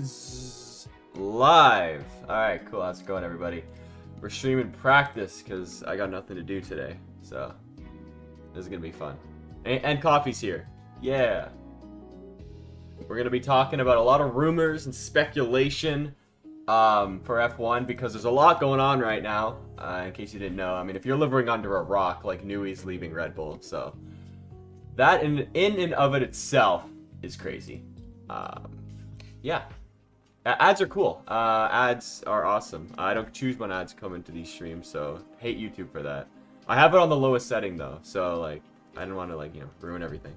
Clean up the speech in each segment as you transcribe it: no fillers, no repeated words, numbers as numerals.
is live. Alright, cool. How's it going, everybody? We're streaming practice because I got nothing to do today. So, this is going to be fun. And Coffee's here. Yeah. We're going to be talking about a lot of rumors and speculation for F1 because there's a lot going on right now. In case you didn't know. I mean, if you're living under a rock, like Newey's leaving Red Bull. So, that in and of it itself is crazy. Yeah. Ads are cool. Ads are awesome. I don't choose when ads come into these streams, so hate YouTube for that. I have it on the lowest setting though, so like I didn't want to like, you know, ruin everything.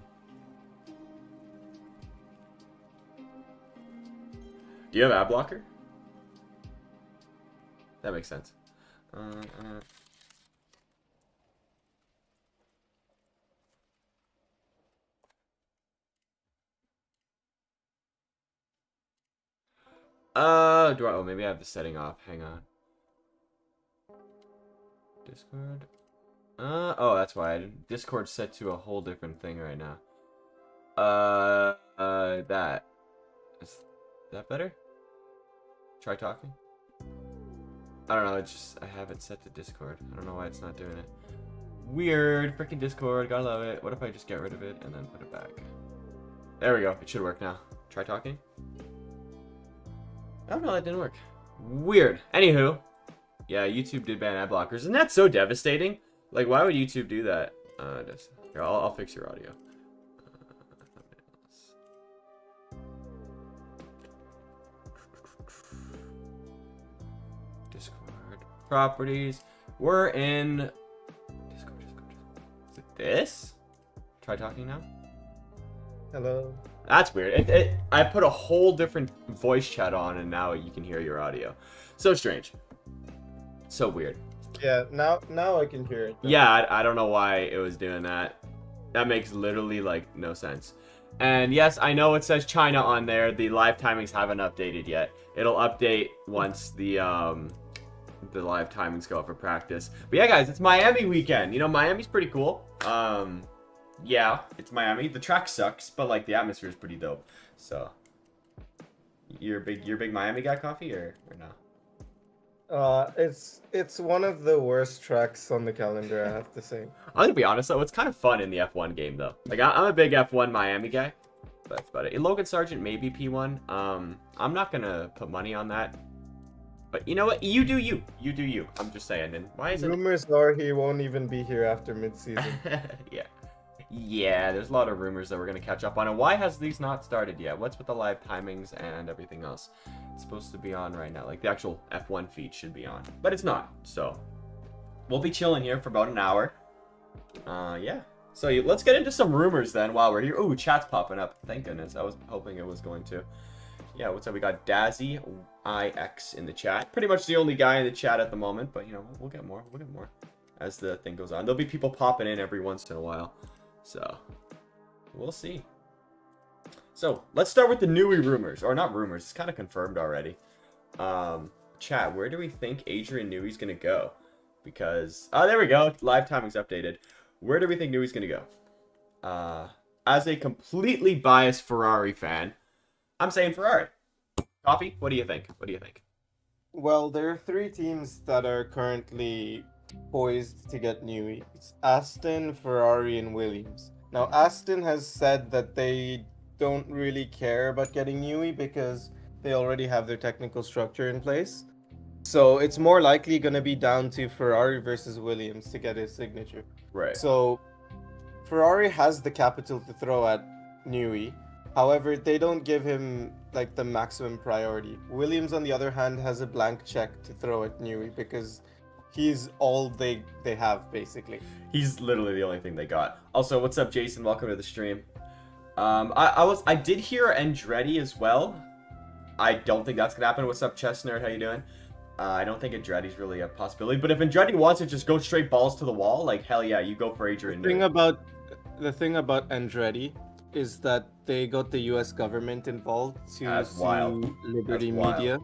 Do you have ad blocker? That makes sense. Do I? Oh, maybe I have the setting off. Hang on. Discord. Oh, that's why I didn't. Discord's set to a whole different thing right now. That. Is that better? Try talking? I don't know, it's just, I have it set to Discord. I don't know why it's not doing it. Weird. Freaking Discord. Gotta love it. What if I just get rid of it and then put it back? There we go. It should work now. Try talking? Oh no, that didn't work. Weird. Anywho, yeah, YouTube did ban ad blockers, and that's so devastating. Like, why would YouTube do that? Here, I'll fix your audio. Discord properties. We're in Discord. Is it this? Try talking now. Hello. That's weird. I put a whole different voice chat on, and now you can hear your audio. So strange. So weird. Yeah, now I can hear it. Yeah, I don't know why it was doing that. That makes literally, like, no sense. And yes, I know it says China on there. The live timings haven't updated yet. It'll update once the live timings go up for practice. But yeah, guys, it's Miami weekend. You know, Miami's pretty cool. Yeah, it's Miami. The track sucks, but like the atmosphere is pretty dope. So, you're a big Miami guy, Coffee, or no? It's one of the worst tracks on the calendar, I have to say. I'm gonna be honest though, it's kind of fun in the F1 game though. Like I'm a big F1 Miami guy. But that's about it. Logan Sargent maybe P1. I'm not gonna put money on that. But you know what? You do you. You do you. I'm just saying. And why is it? Rumors are he won't even be here after mid-season. Yeah. Yeah, there's a lot of rumors that we're going to catch up on. And why has these not started yet? What's with the live timings and everything else? It's supposed to be on right now. Like, the actual F1 feed should be on. But it's not. So, we'll be chilling here for about an hour. Yeah. So, let's get into some rumors then while we're here. Ooh, chat's popping up. Thank goodness. I was hoping it was going to. Yeah, what's up? We got Dazzy IX in the chat. Pretty much the only guy in the chat at the moment. But, you know, we'll get more. We'll get more as the thing goes on. There'll be people popping in every once in a while. So, we'll see. So, let's start with the Newey rumors. Or not rumors, it's kind of confirmed already. Chat, where do we think Adrian Newey's going to go? Because, oh, there we go. Live timing's updated. Where do we think Newey's going to go? As a completely biased Ferrari fan, I'm saying Ferrari. Coffee, what do you think? What do you think? Well, there are three teams that are currently poised to get Newey. It's Aston, Ferrari, and Williams. Now, Aston has said that they don't really care about getting Newey because they already have their technical structure in place. So it's more likely going to be down to Ferrari versus Williams to get his signature. Right. So Ferrari has the capital to throw at Newey. However, they don't give him like the maximum priority. Williams, on the other hand, has a blank check to throw at Newey because he's all they have, basically. He's literally the only thing they got. Also, what's up, Jason? Welcome to the stream. I did hear Andretti as well. I don't think that's gonna happen. What's up, Chess Nerd? How you doing? I don't think Andretti's really a possibility. But if Andretti wants to just go straight balls to the wall, like hell yeah, you go for Adrian. The thing about Andretti is that they got the U.S. government involved to sue Liberty Media.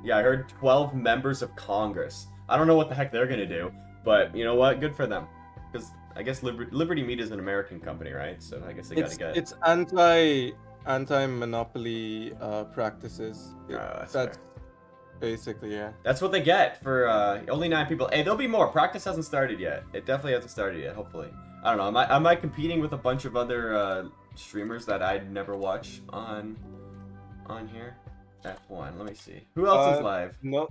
Yeah, I heard 12 members of Congress. I don't know what the heck they're going to do, but you know what? Good for them. Because I guess Liberty Media is an American company, right? So I guess they got to get... It's anti anti-monopoly practices. That's That's fair. basically, yeah. That's what they get for only 9 people. Hey, there'll be more. Practice hasn't started yet. It definitely hasn't started yet, hopefully. I don't know. Am I competing with a bunch of other streamers that I'd never watch on here? F1. Let me see. Who else is live? No,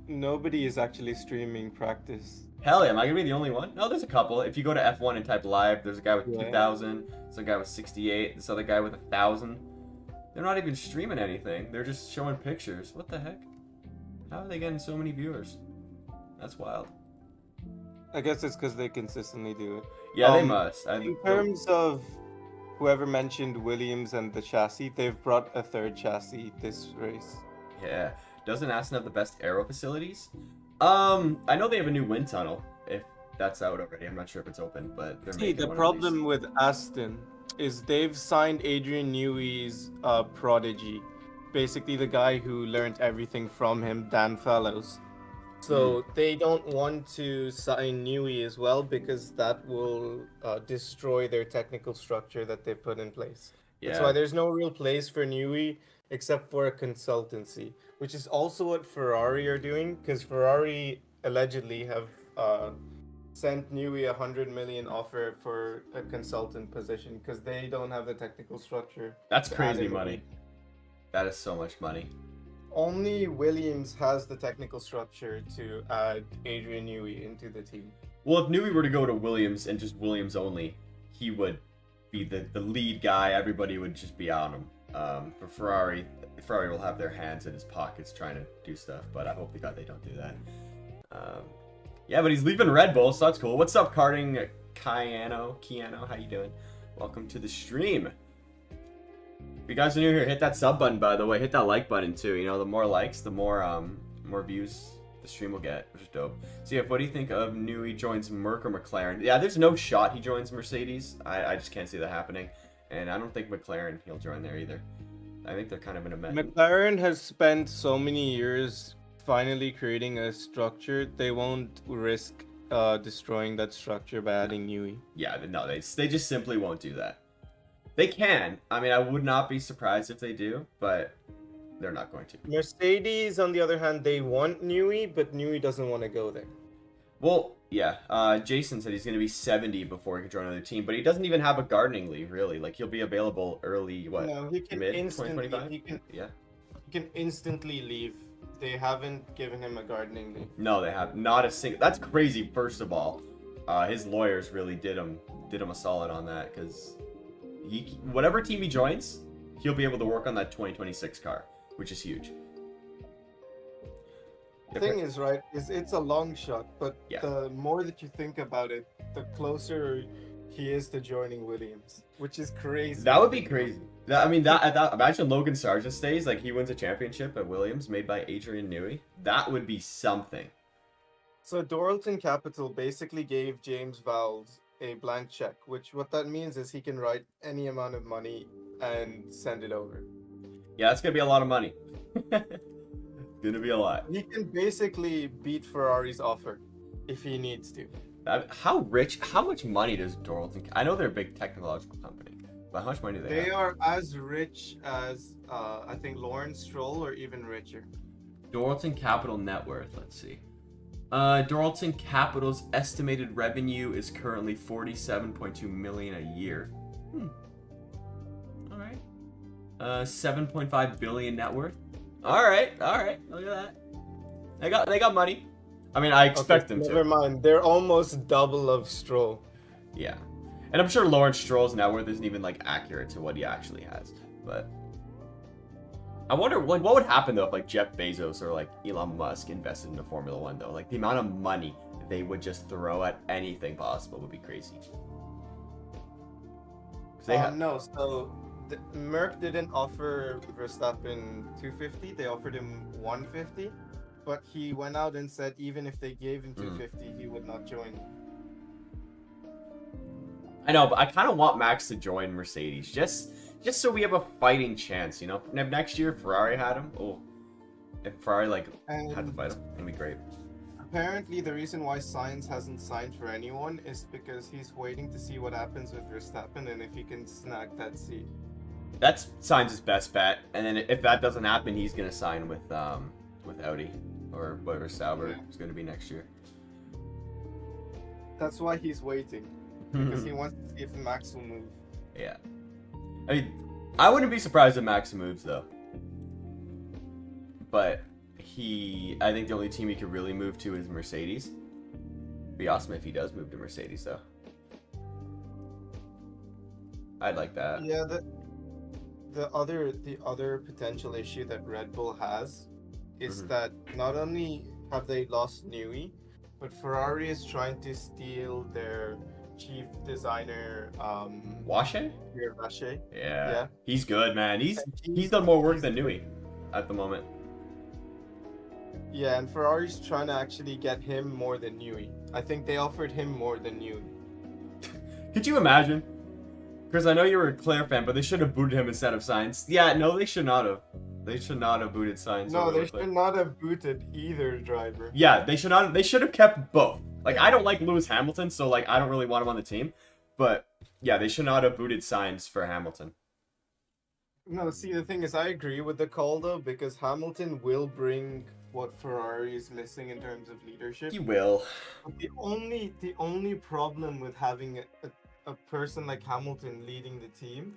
nobody is actually streaming practice. Hell yeah, am I gonna be the only one? No, there's a couple. If you go to F1 and type live, there's a guy with 2,000, there's a guy with 68, this other guy with 1,000. They're not even streaming anything. They're just showing pictures. What the heck? How are they getting so many viewers? That's wild. I guess it's because they consistently do it. Yeah, they must. In terms of whoever mentioned Williams and the chassis, they've brought a third chassis this race. Yeah. Doesn't Aston have the best aero facilities? I know they have a new wind tunnel. If that's out already, I'm not sure if it's open, but they're making the one problem with Aston is they've signed Adrian Newey's prodigy, basically the guy who learned everything from him, Dan Fallows. So they don't want to sign Newey as well because that will destroy their technical structure that they put in place. Yeah. That's why there's no real place for Newey except for a consultancy, which is also what Ferrari are doing, because Ferrari allegedly have sent Newey a $100 million offer for a consultant position because they don't have the technical structure. That's crazy money. That is so much money. Only Williams has the technical structure to add Adrian Newey into the team. Well, if Newey were to go to Williams and just Williams only, he would be the lead guy. Everybody would just be on him. For Ferrari will have their hands in his pockets trying to do stuff, but I hope to God they don't do that. Yeah, but he's leaving Red Bull, so that's cool. What's up, Karting Kiano? How you doing? Welcome to the stream. If you guys are new here, hit that sub button, by the way. Hit that like button, too. You know, the more likes, the more views the stream will get, which is dope. So, yeah, what do you think of Newey joins Merc or McLaren? Yeah, there's no shot he joins Mercedes. I just can't see that happening. And I don't think McLaren, he'll join there either. I think they're kind of in a mess. McLaren has spent so many years finally creating a structure. They won't risk destroying that structure by adding Newey. Yeah, no, they just simply won't do that. They can. I mean, I would not be surprised if they do, but they're not going to. Mercedes, on the other hand, they want Newey, but Newey doesn't want to go there. Well, yeah. Jason said he's going to be 70 before he can join another team, but he doesn't even have a gardening leave, really. Like, he'll be available early, what, no, he can mid instantly, 2025? he can instantly leave. They haven't given him a gardening leave. No, they have not a single. That's crazy. First of all, his lawyers really did him a solid on that, because whatever team he joins, he'll be able to work on that 2026 car, which is huge. The thing is, right, it's a long shot, but Yeah. the more that you think about it, the closer he is to joining Williams, which is crazy. That would be crazy. Imagine Logan Sargent stays, like he wins a championship at Williams made by Adrian Newey. That would be something. So Doralton Capital basically gave James Vowles a blank check, which what that means is he can write any amount of money and send it over. Yeah, that's gonna be a lot of money. Gonna be a lot. He can basically beat Ferrari's offer if he needs to. How much money does Doralton? I know they're a big technological company, but how much money do they have? They are as rich as I think Lawrence Stroll, or even richer. Doralton Capital net worth. Let's see. Doralton Capital's estimated revenue is currently $47.2 million a year. All right. 7.5 billion net worth. All right. Look at that. They got money. I mean, I expect them to. Never mind. They're almost double of Stroll. Yeah, and I'm sure Lawrence Stroll's net worth isn't even like accurate to what he actually has. But I wonder what would happen though if like Jeff Bezos or like Elon Musk invested into Formula One though. Like the amount of money they would just throw at anything possible would be crazy. No, so Merck didn't offer Verstappen 250. They offered him 150. But he went out and said even if they gave him 250, he would not join. I know, but I kind of want Max to join Mercedes, just so we have a fighting chance, you know? And if next year Ferrari had him, if Ferrari had to fight him, it'd be great. Apparently, the reason why Sainz hasn't signed for anyone is because he's waiting to see what happens with Verstappen and if he can snag that seat. That's Sainz's best bet. And then if that doesn't happen, he's gonna sign with Audi or whatever Sauber is gonna be next year. That's why he's waiting, because he wants to see if Max will move. Yeah. I mean, I wouldn't be surprised if Max moves though. But I think the only team he could really move to is Mercedes. Be awesome if he does move to Mercedes though. I'd like that. Yeah, the other potential issue that Red Bull has is that not only have they lost Newey, but Ferrari is trying to steal their chief designer, Washe? Pierre Vache. Yeah. He's good, man. He's done more work than Newey at the moment. Yeah, and Ferrari's trying to actually get him more than Newey. I think they offered him more than Newey. Could you imagine? Because I know you were a Leclerc fan, but they should have booted him instead of Sainz. Yeah, no, they should not have. They should not have booted Sainz. No, they should not have booted either driver. Yeah, they should not. They should have kept both. Like, I don't like Lewis Hamilton, so like I don't really want him on the team. But yeah, they should not have booted Sainz for Hamilton. No, see, the thing is, I agree with the call though, because Hamilton will bring what Ferrari is missing in terms of leadership. He will. But the only problem with having a person like Hamilton leading the team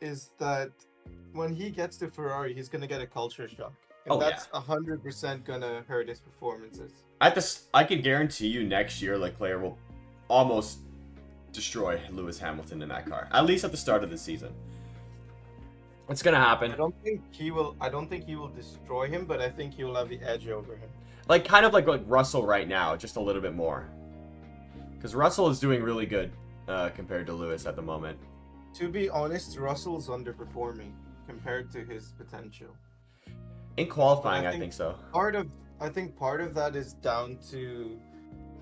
is that when he gets to Ferrari, he's gonna get a culture shock, and that's 100% gonna hurt his performances. I can guarantee you next year, Leclerc will almost destroy Lewis Hamilton in that car. At least at the start of the season. It's gonna happen. I don't think he will destroy him, but I think he will have the edge over him. Like kind of like Russell right now, just a little bit more. Because Russell is doing really good compared to Lewis at the moment. To be honest, Russell's underperforming compared to his potential. In qualifying, I think so. I think part of that is down to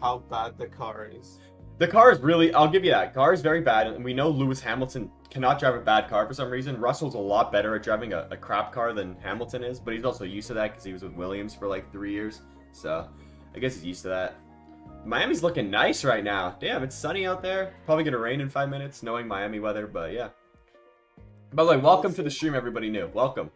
how bad the car is. The car is really, I'll give you that. Car is very bad, and we know Lewis Hamilton cannot drive a bad car for some reason. Russell's a lot better at driving a crap car than Hamilton is, but he's also used to that because he was with Williams for like 3 years. So, I guess he's used to that. Miami's looking nice right now. Damn, it's sunny out there. Probably gonna rain in 5 minutes, knowing Miami weather, but yeah. By the way, welcome to the stream, everybody new. Welcome.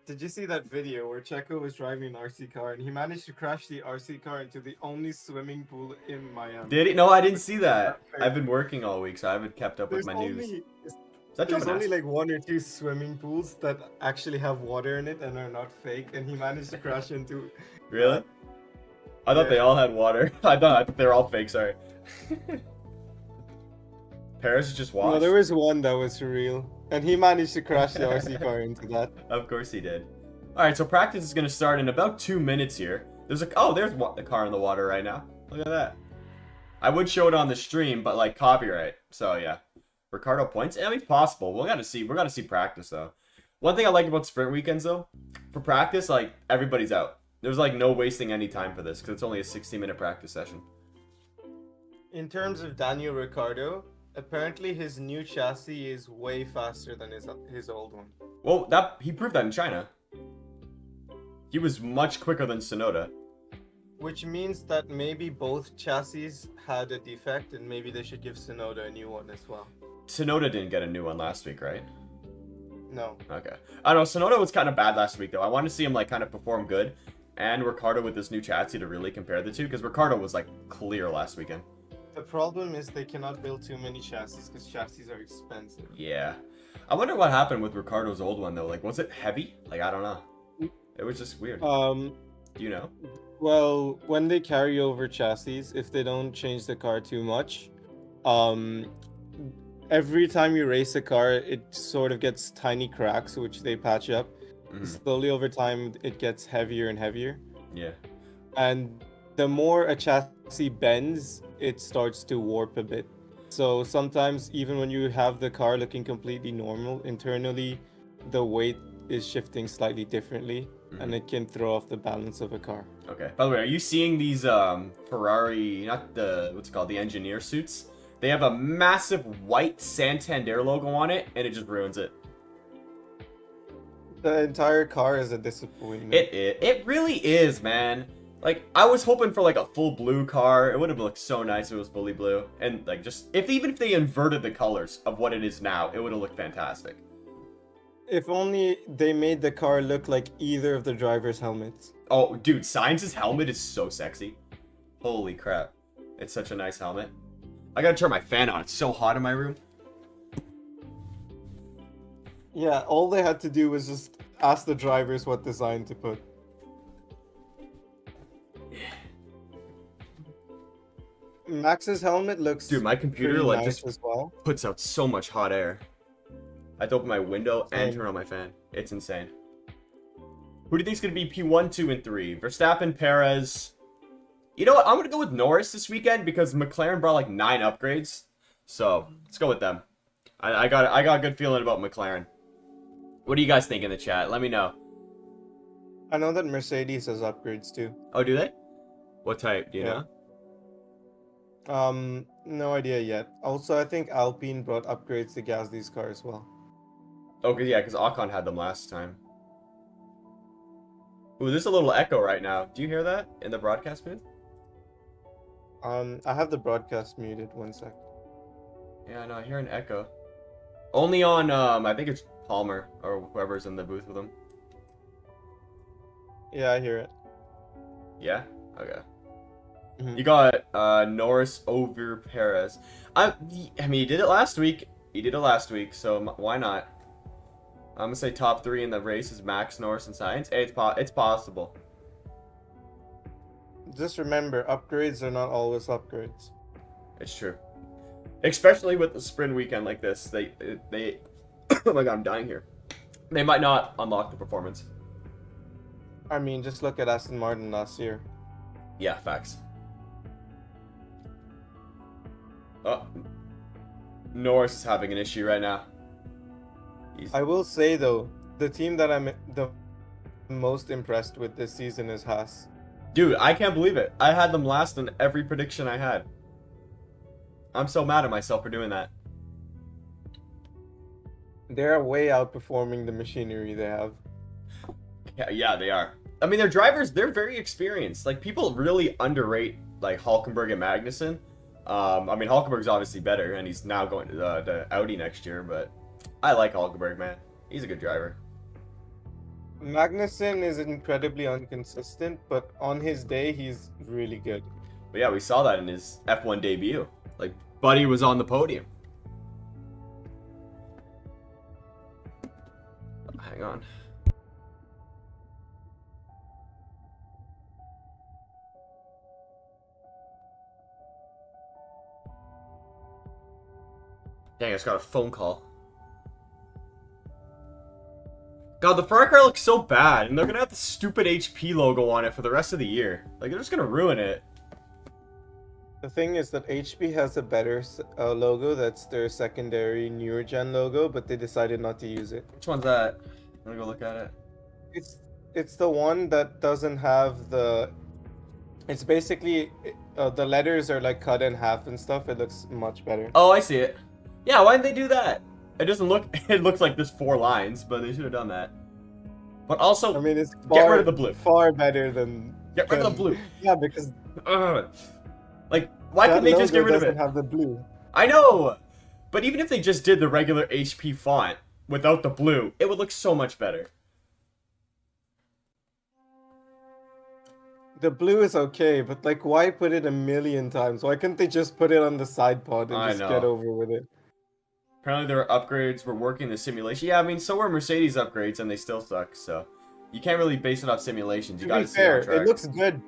Did you see that video where Checo was driving an RC car and he managed to crash the RC car into the only swimming pool in Miami? Did he? No, I didn't see that. I've been working all week, so I haven't kept up with my news. There's only like 1 or 2 swimming pools that actually have water in it and are not fake, and he managed to crash into. Really? I thought they all had water. I thought they were all fake. Sorry. Paris is just washed. No, there was one that was real, and he managed to crash the RC car into that. Of course he did. All right, so practice is going to start in about 2 minutes here. There's the car in the water right now. Look at that. I would show it on the stream, but like copyright. So yeah, Ricardo points. I mean, it's possible. We got to see practice though. One thing I like about sprint weekends though, for practice, like everybody's out. There's like no wasting any time for this because it's only a 60-minute practice session. In terms of Daniel Ricciardo, apparently his new chassis is way faster than his old one. Well, he proved that in China. He was much quicker than Tsunoda. Which means that maybe both chassis had a defect and maybe they should give Tsunoda a new one as well. Tsunoda didn't get a new one last week, right? No. Okay. I don't know, Tsunoda was kind of bad last week though. I wanted to see him like kind of perform good. And Ricciardo with this new chassis to really compare the two, because Ricciardo was like clear last weekend. The problem is they cannot build too many chassis because chassis are expensive. Yeah. I wonder what happened with Ricciardo's old one though. Like, was it heavy? Like, I don't know. It was just weird. Do you know? Well, when they carry over chassis, if they don't change the car too much, every time you race a car, it sort of gets tiny cracks, which they patch up. Mm-hmm. Slowly over time, it gets heavier and heavier. Yeah. And the more a chassis bends, it starts to warp a bit. So sometimes, even when you have the car looking completely normal, internally, the weight is shifting slightly differently, and it can throw off the balance of a car. Okay. By the way, are you seeing these Ferrari, not the engineer suits? They have a massive white Santander logo on it, and it just ruins it. The entire car is a disappointment. It really is, man. Like, I was hoping for, like, a full blue car. It would have looked so nice if it was fully blue. And, like, just... even if they inverted the colors of what it is now, it would have looked fantastic. If only they made the car look like either of the drivers' helmets. Oh, dude, Sainz's helmet is so sexy. Holy crap. It's such a nice helmet. I gotta turn my fan on. It's so hot in my room. Yeah, all they had to do was just ask the drivers what design to put. Max's helmet looks Dude, my computer pretty like nice just as well. puts out so much hot air. I have to open my window and Same. turn on my fan. It's insane. Who do you think is going to be P1, 2, and 3? Verstappen, Perez. You know what? I'm going to go with Norris this weekend because McLaren brought like 9 upgrades. So, let's go with them. I got a good feeling about McLaren. What do you guys think in the chat? Let me know. I know that Mercedes has upgrades too. Oh, do they? What type? Do you Yeah. know? No idea yet. Also, I think Alpine brought upgrades to Gasly's car as well. Oh, yeah, because Ocon had them last time. Ooh, there's a little echo right now. Do you hear that in the broadcast booth? I have the broadcast muted. 1 sec. Yeah, no, I hear an echo. Only on, I think it's Palmer or whoever's in the booth with him. Yeah, I hear it. Yeah? Okay. Mhm. You got Norris over Perez. I mean, he did it last week. So why not? I'm gonna say top 3 in the race is Max, Norris, and Sainz. Hey, it's possible. Just remember, upgrades are not always upgrades. It's true. Especially with the sprint weekend like this, they oh my god, I'm dying here. They might not unlock the performance. I mean, just look at Aston Martin last year. Yeah, facts. Oh, Norris is having an issue right now. I will say though, the team that I'm the most impressed with this season is Haas. Dude, I can't believe it. I had them last in every prediction I had. I'm so mad at myself for doing that. They're way outperforming the machinery they have. Yeah, they are. I mean, their drivers, they're very experienced. Like, people really underrate, like, Hülkenberg and Magnussen. I mean, Hülkenberg's obviously better, and he's now going to Audi next year, but I like Hülkenberg, man. He's a good driver. Magnussen is incredibly inconsistent, but on his day, he's really good. But yeah, we saw that in his F1 debut. Like, Buddy was on the podium. Hang on. Dang, I just got a phone call. God, the Ferrari car looks so bad, and they're gonna have the stupid HP logo on it for the rest of the year. Like, they're just gonna ruin it. The thing is that HP has a better logo. That's their secondary newer gen logo, but they decided not to use it. Which one's that? I'm gonna go look at it. It's the one that doesn't have the. It's basically the letters are like cut in half and stuff. It looks much better. Oh, I see it. Yeah, why didn't they do that? It doesn't look. It looks like there's 4 lines, but they should have done that. But also, I mean, it's get rid of the blue. Far better than. Get rid of the blue. Yeah, because like, why couldn't they just get rid of it? Doesn't have the blue. I know, but even if they just did the regular HP font without the blue, it would look so much better. The blue is okay, but like, why put it a million times? Why couldn't they just put it on the side pod and just get over with it? Apparently their upgrades were working the simulation. Yeah, I mean, so were Mercedes upgrades, and they still suck, so you can't really base it off simulations. You gotta see it on track. It looks good.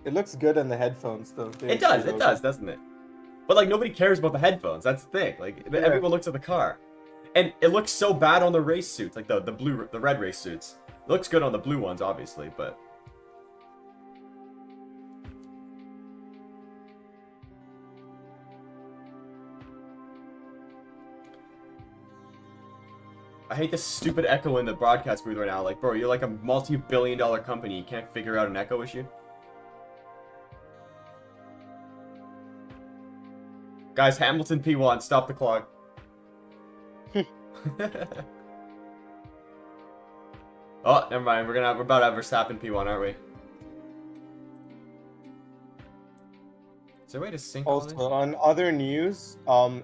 It looks good on the headphones, though. It does, doesn't it? But, like, nobody cares about the headphones. That's the thing. Like, everyone looks at the car. And it looks so bad on the race suits, like the red race suits. It looks good on the blue ones, obviously, but... I hate this stupid echo in the broadcast booth right now. Like, bro, you're like a multi-billion-dollar company. You can't figure out an echo issue? Guys, Hamilton P1, stop the clock. Oh, never mind. We're about to have Verstappen P1, aren't we? Is there a way to sync all Also, these? on other news,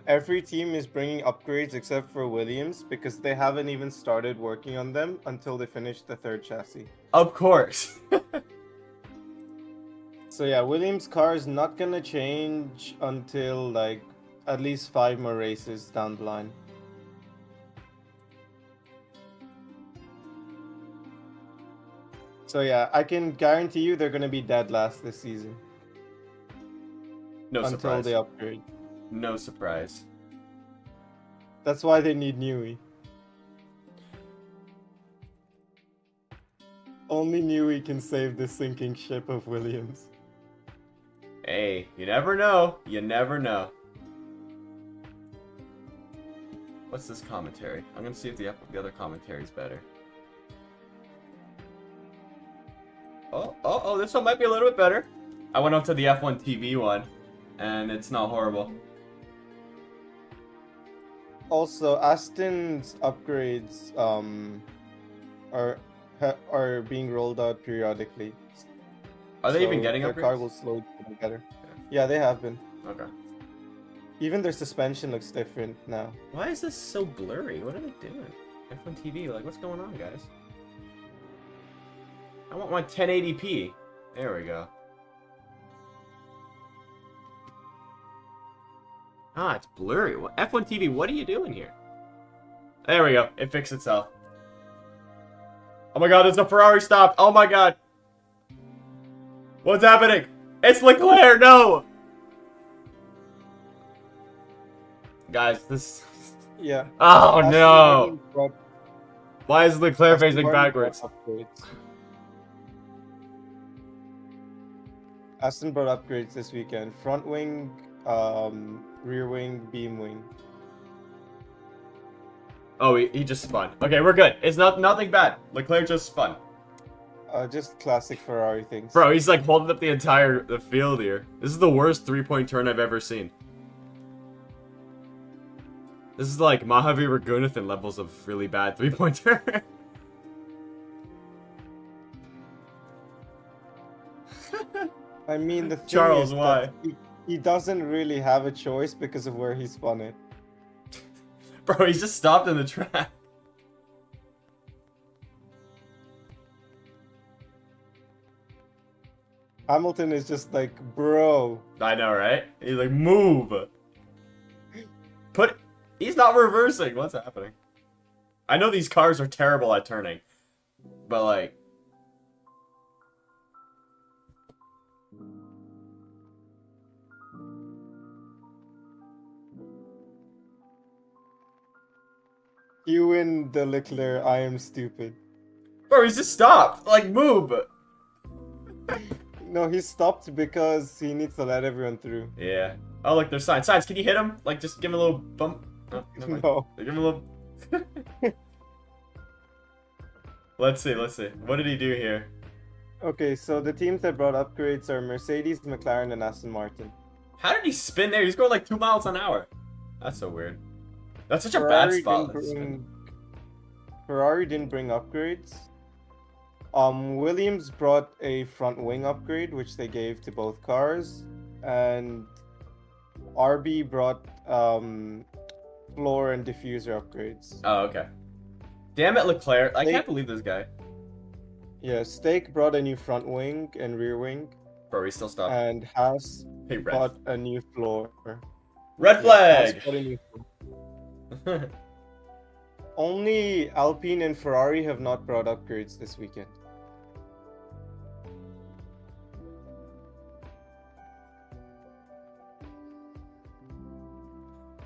every team is bringing upgrades except for Williams because they haven't even started working on them until they finish the third chassis. Of course. So yeah, Williams' car is not gonna change until like at least 5 more races down the line. So yeah, I can guarantee you they're gonna be dead last this season. No until surprise. they upgrade. No surprise. That's why they need Newey. Only Newey can save the sinking ship of Williams. Hey, you never know. You never know. What's this commentary? I'm gonna see if the other commentary is better. Oh, this one might be a little bit better. I went up to the F1 TV one, and it's not horrible. Also, Aston's upgrades are being rolled out periodically. Are they even So getting their upgrades? car will slowly get better. Yeah, they have been. Okay. Even their suspension looks different now. Why is this so blurry? What are they doing? F1 TV, like, what's going on, guys? I want my 1080p. There we go. Ah, it's blurry. F1 TV, what are you doing here? There we go. It fixed itself. Oh my god, there's a Ferrari stop. Oh my god. What's happening? It's Leclerc, no! Guys, this... Yeah. Oh Aston no! Martin brought- Why is Leclerc Aston facing Martin backwards? brought upgrades. Aston brought upgrades this weekend. Front wing, rear wing, beam wing. Oh, he just spun. Okay, we're good. It's nothing bad. Leclerc just spun. Just classic Ferrari things. Bro, he's like holding up the field here. This is the worst three-point turn I've ever seen. This is like Mojave Raghunathan levels of really bad three-point turn. I mean, the thing Charles, is why? that he doesn't really have a choice because of where he spun it. Bro, he's just stopped in the track. Hamilton is just like, bro. I know, right? He's like, move. He's not reversing. What's happening? I know these cars are terrible at turning, but like... You win the Leclerc, I am stupid. Bro, he's just stopped. Like, move. No, he stopped because he needs to let everyone through. Yeah. Oh, look, there's Sainz. Sainz, can you hit him? Like, just give him a little bump. Oh, never mind. No. Give him a little... Let's see. What did he do here? Okay, so the teams that brought upgrades are Mercedes, McLaren, and Aston Martin. How did he spin there? He's going like 2 miles an hour. That's so weird. That's such a bad Ferrari spot. didn't bring- Ferrari didn't bring upgrades. Williams brought a front wing upgrade, which they gave to both cars, and RB brought floor and diffuser upgrades. Oh, okay. Damn it, Leclerc. I They- can't believe this guy. Yeah, Stake brought a new front wing and rear wing, Bro, he still stopped. and Haas Hey, red. brought a new floor. Red Haas flag! brought a new floor. Only Alpine and Ferrari have not brought upgrades this weekend.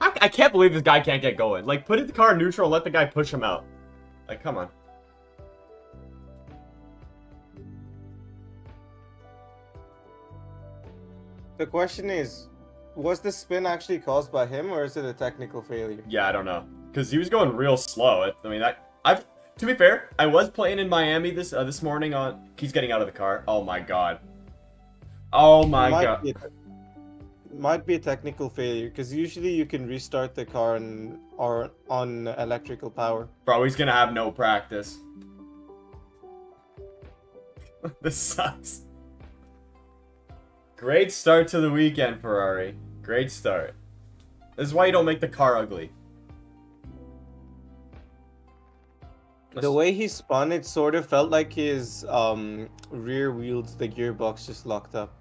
I can't believe this guy can't get going. Like, put the car in neutral and let the guy push him out. Like, come on. The question is, was the spin actually caused by him, or is it a technical failure? Yeah, I don't know. Because he was going real slow. I mean, to be fair, I was playing in Miami this morning on... He's getting out of the car. Oh, my God. Oh, my God. Might be a technical failure, because usually you can restart the car on electrical power. Bro, he's gonna have no practice. This sucks. Great start to the weekend, Ferrari. Great start. This is why you don't make the car ugly. The way he spun, it sort of felt like his rear wheels, the gearbox just locked up.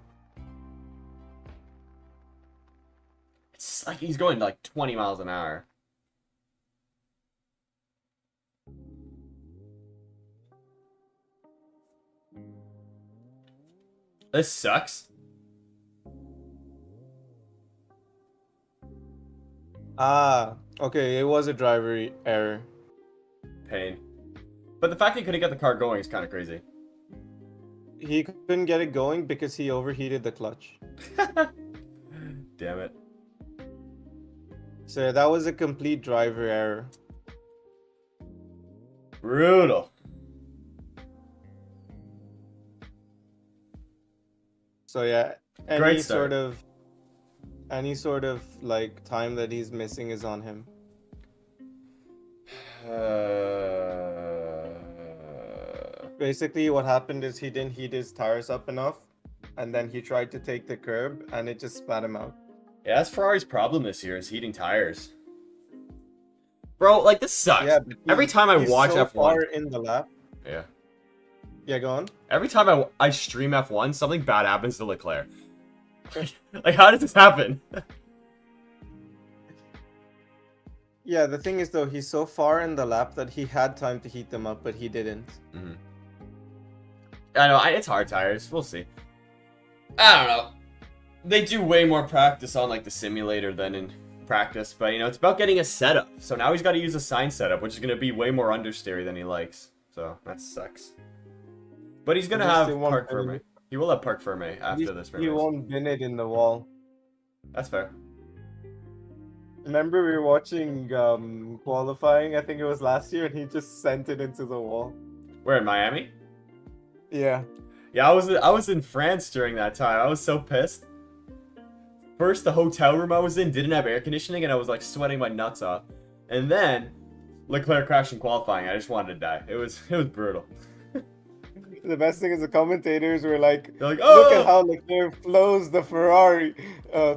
It's like he's going like 20 miles an hour. This sucks. Ah, okay, it was a driver error. Pain. But the fact he couldn't get the car going is kind of crazy. He couldn't get it going because he overheated the clutch. Damn it. So that was a complete driver error. Brutal. So yeah, Great start. any sort of like time that he's missing is on him. Basically, what happened is he didn't heat his tires up enough, and then he tried to take the curb, and it just spat him out. Yeah, that's Ferrari's problem this year is heating tires. Bro, like this sucks. Yeah, but Every time I watch so F1. far in the lap. Yeah. Yeah, go on. Every time I stream F1, something bad happens to Leclerc. Like, how does this happen? Yeah, the thing is though, he's so far in the lap that he had time to heat them up, but he didn't. Mm-hmm. I know, it's hard tires. We'll see. I don't know. They do way more practice on like the simulator than in practice, but you know, it's about getting a setup. So now he's got to use a Sainz setup, which is going to be way more understeery than he likes. So that sucks. But he's going to have Park Ferme. He will have Park Ferme after this race. He won't bin it in the wall. That's fair. Remember we were watching qualifying, I think it was last year, and he just sent it into the wall. Where, in Miami? Yeah. Yeah, I was in France during that time. I was so pissed. First, the hotel room I was in didn't have air conditioning, and I was like sweating my nuts off. And then Leclerc crashed in qualifying. I just wanted to die. It was brutal. The best thing is the commentators were like, They're like, oh! Look at how Leclerc flows the Ferrari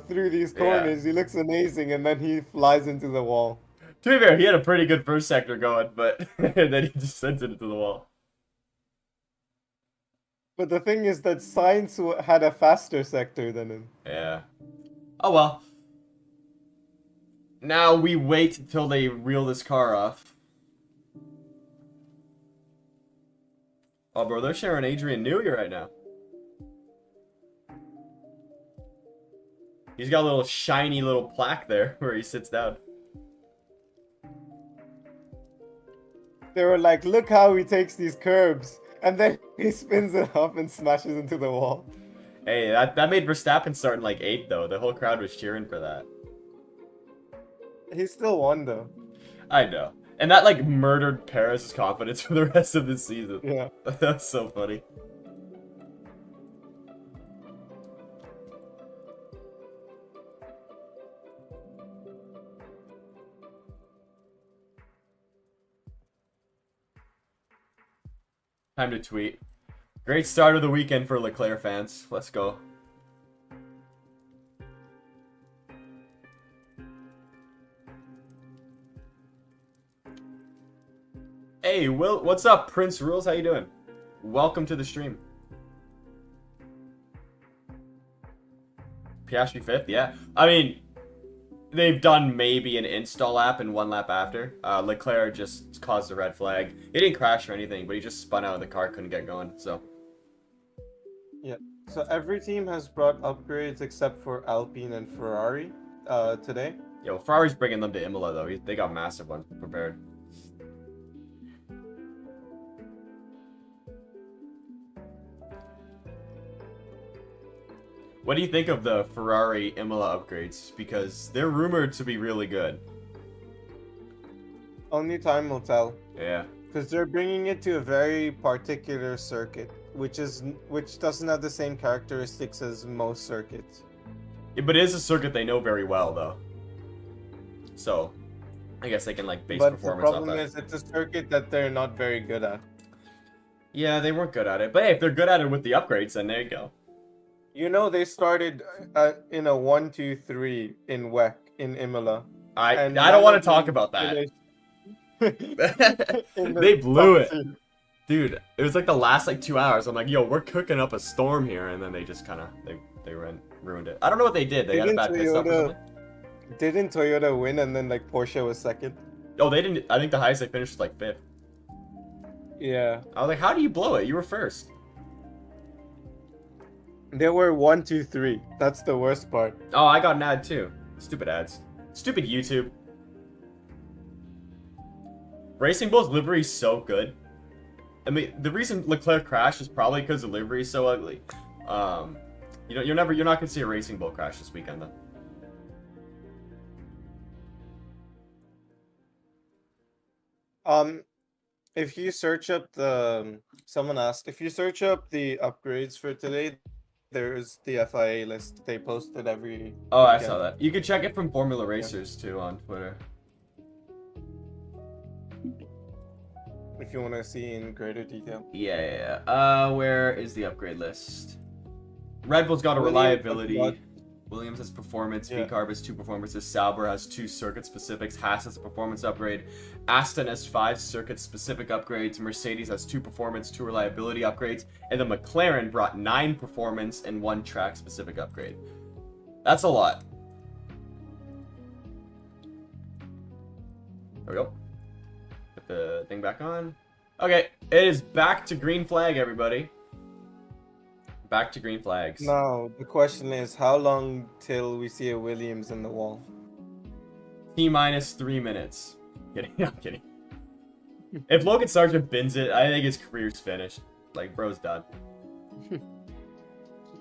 through these corners. Yeah. He looks amazing, and then he flies into the wall. To be fair, he had a pretty good first sector going, but then he just sent it into the wall. But the thing is that Sainz had a faster sector than him. Yeah. Oh well. Now we wait until they reel this car off. Oh, bro, they're sharing Adrian Newey right now. He's got a little shiny little plaque there where he sits down. They were like, look how he takes these curbs. And then he spins it up and smashes into the wall. Hey, that made Verstappen start in like 8th, though. The whole crowd was cheering for that. He still won, though. I know. And that, like, murdered Perez's confidence for the rest of the season. Yeah. That's so funny. Time to tweet. Great start of the weekend for Leclerc fans. Let's go. Hey, Will, what's up, Prince Rules? How you doing? Welcome to the stream. Piastri 5th, yeah. I mean, they've done maybe an install lap and one lap after. Leclerc just caused a red flag. He didn't crash or anything, but he just spun out of the car, couldn't get going, so. Yeah, so every team has brought upgrades except for Alpine and Ferrari today. Yeah, well, Ferrari's bringing them to Imola, though. They got massive ones prepared. What do you think of the Ferrari Imola upgrades? Because they're rumored to be really good. Only time will tell. Yeah. Because they're bringing it to a very particular circuit, which doesn't have the same characteristics as most circuits. Yeah, but it is a circuit they know very well, though. So, I guess they can like base performance off that. But the problem is, it's a circuit that they're not very good at. Yeah, they weren't good at it. But hey, if they're good at it with the upgrades, then there you go. You know, they started in a 1-2-3 in WEC in Imola, I and don't none want to of talk them about that. finished in the They blew top it. two. Dude, it was like the last like 2 hours. I'm like, yo, we're cooking up a storm here, and then they just kind of they ruined it. I don't know what they did. They got a Didn't bad pit stop or Toyota something. didn't Toyota win and then like Porsche was second? Oh, they didn't. I think the highest they finished was like fifth. Yeah. I was like, how do you blow it? You were first. They were 1-2-3. That's the worst part. Oh, I got an ad too. Stupid ads. Stupid YouTube. Racing Bull's livery is so good. I mean, the reason Leclerc crashed is probably because the livery is so ugly. You know, you're not gonna see a Racing Bull crash this weekend though. If you search up someone asked, if you search up the upgrades for today, there's the FIA list. They post it every Oh, I weekend. saw that. You can check it from Formula Racers too on Twitter. If you want to see in greater detail. Yeah. Where is the upgrade list? Red Bull's got a Williams reliability. Williams has performance. Yeah. VCarb has 2 performances. Sauber has 2 circuit specifics. Haas has a performance upgrade. Aston has 5 circuit specific upgrades. Mercedes has 2 performance, 2 reliability upgrades. And then McLaren brought 9 performance and 1 track specific upgrade. That's a lot. There we go. Put the thing back on. Okay, it is back to green flag, everybody. Back to green flags. Now, the question is, how long till we see a Williams in the wall? T-minus 3 minutes. Kidding, I'm kidding. If Logan Sargent bins it, I think his career's finished. Like, bro's done.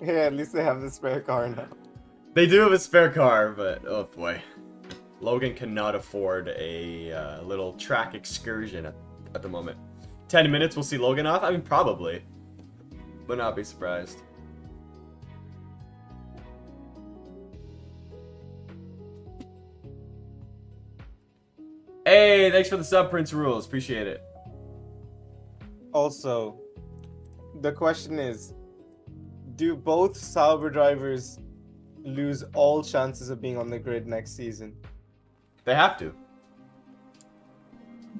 Yeah, at least they have the spare car now. They do have a spare car, but oh boy. Logan cannot afford a little track excursion at the moment. 10 minutes, we'll see Logan off? I mean, probably. Would not be surprised. Hey, thanks for the sub, Prince Rules. Appreciate it. Also, the question is, do both Sauber drivers lose all chances of being on the grid next season? They have to.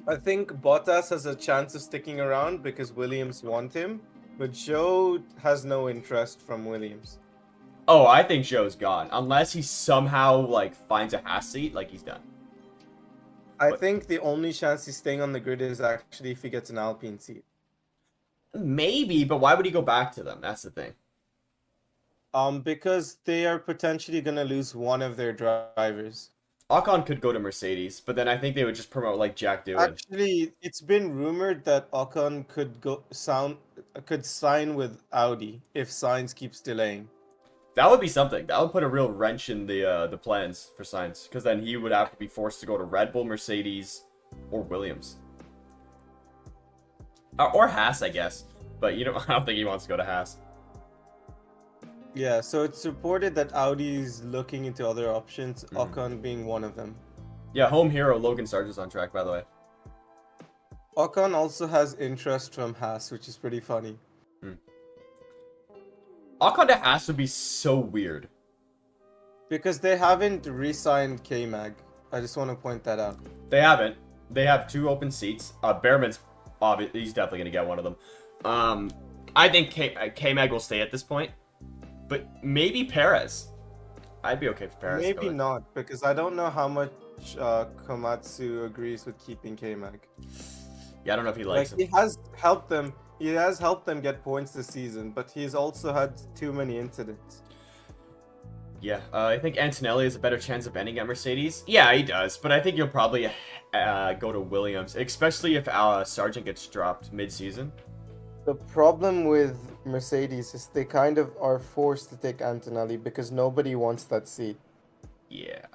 I think Bottas has a chance of sticking around because Williams want him, but Joe has no interest from Williams. Oh, I think Joe's gone. Unless he somehow, like, finds a Haas seat, like, he's done. I think the only chance he's staying on the grid is actually if he gets an Alpine seat. Maybe, but why would he go back to them? That's the thing. Because they are potentially going to lose one of their drivers. Ocon could go to Mercedes, but then I think they would just promote like Jack Doohan. Actually, it's been rumored that Ocon could sign with Audi if Sainz keeps delaying. That would be something. That would put a real wrench in the plans for Sainz, because then he would have to be forced to go to Red Bull, Mercedes, or Williams, or Haas, I guess. But I don't think he wants to go to Haas. Yeah, so it's reported that Audi's looking into other options, Ocon being one of them. Yeah, home hero Logan Sargent's on track, by the way. Ocon also has interest from Haas, which is pretty funny. Ocon to Haas would be so weird. Because they haven't re-signed K-Mag. I just want to point that out. They haven't. They have 2 open seats. Behrman's obviously, he's definitely going to get one of them. I think K-Mag will stay at this point. But maybe Perez. I'd be okay for Perez. Maybe not, because I don't know how much Komatsu agrees with keeping K-Mag. Yeah, I don't know if he likes him. He has helped them. He has helped them get points this season, but he's also had too many incidents. Yeah, I think Antonelli has a better chance of ending at Mercedes. Yeah, he does, but I think he'll probably go to Williams, especially if Sargent gets dropped mid-season. The problem with Mercedes is they kind of are forced to take Antonelli because nobody wants that seat. Yeah.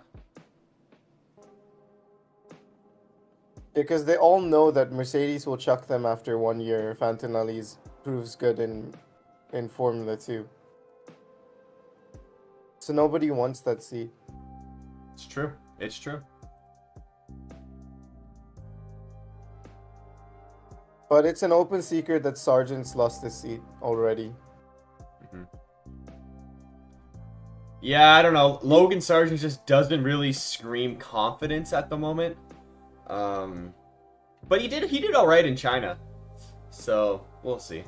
Because they all know that Mercedes will chuck them after 1 year if Antonelli proves good in Formula 2. So nobody wants that seat. It's true. It's true. But it's an open secret that Sargent's lost his seat already. Yeah, I don't know. Logan Sargent just doesn't really scream confidence at the moment. But he did all right in China. So, we'll see.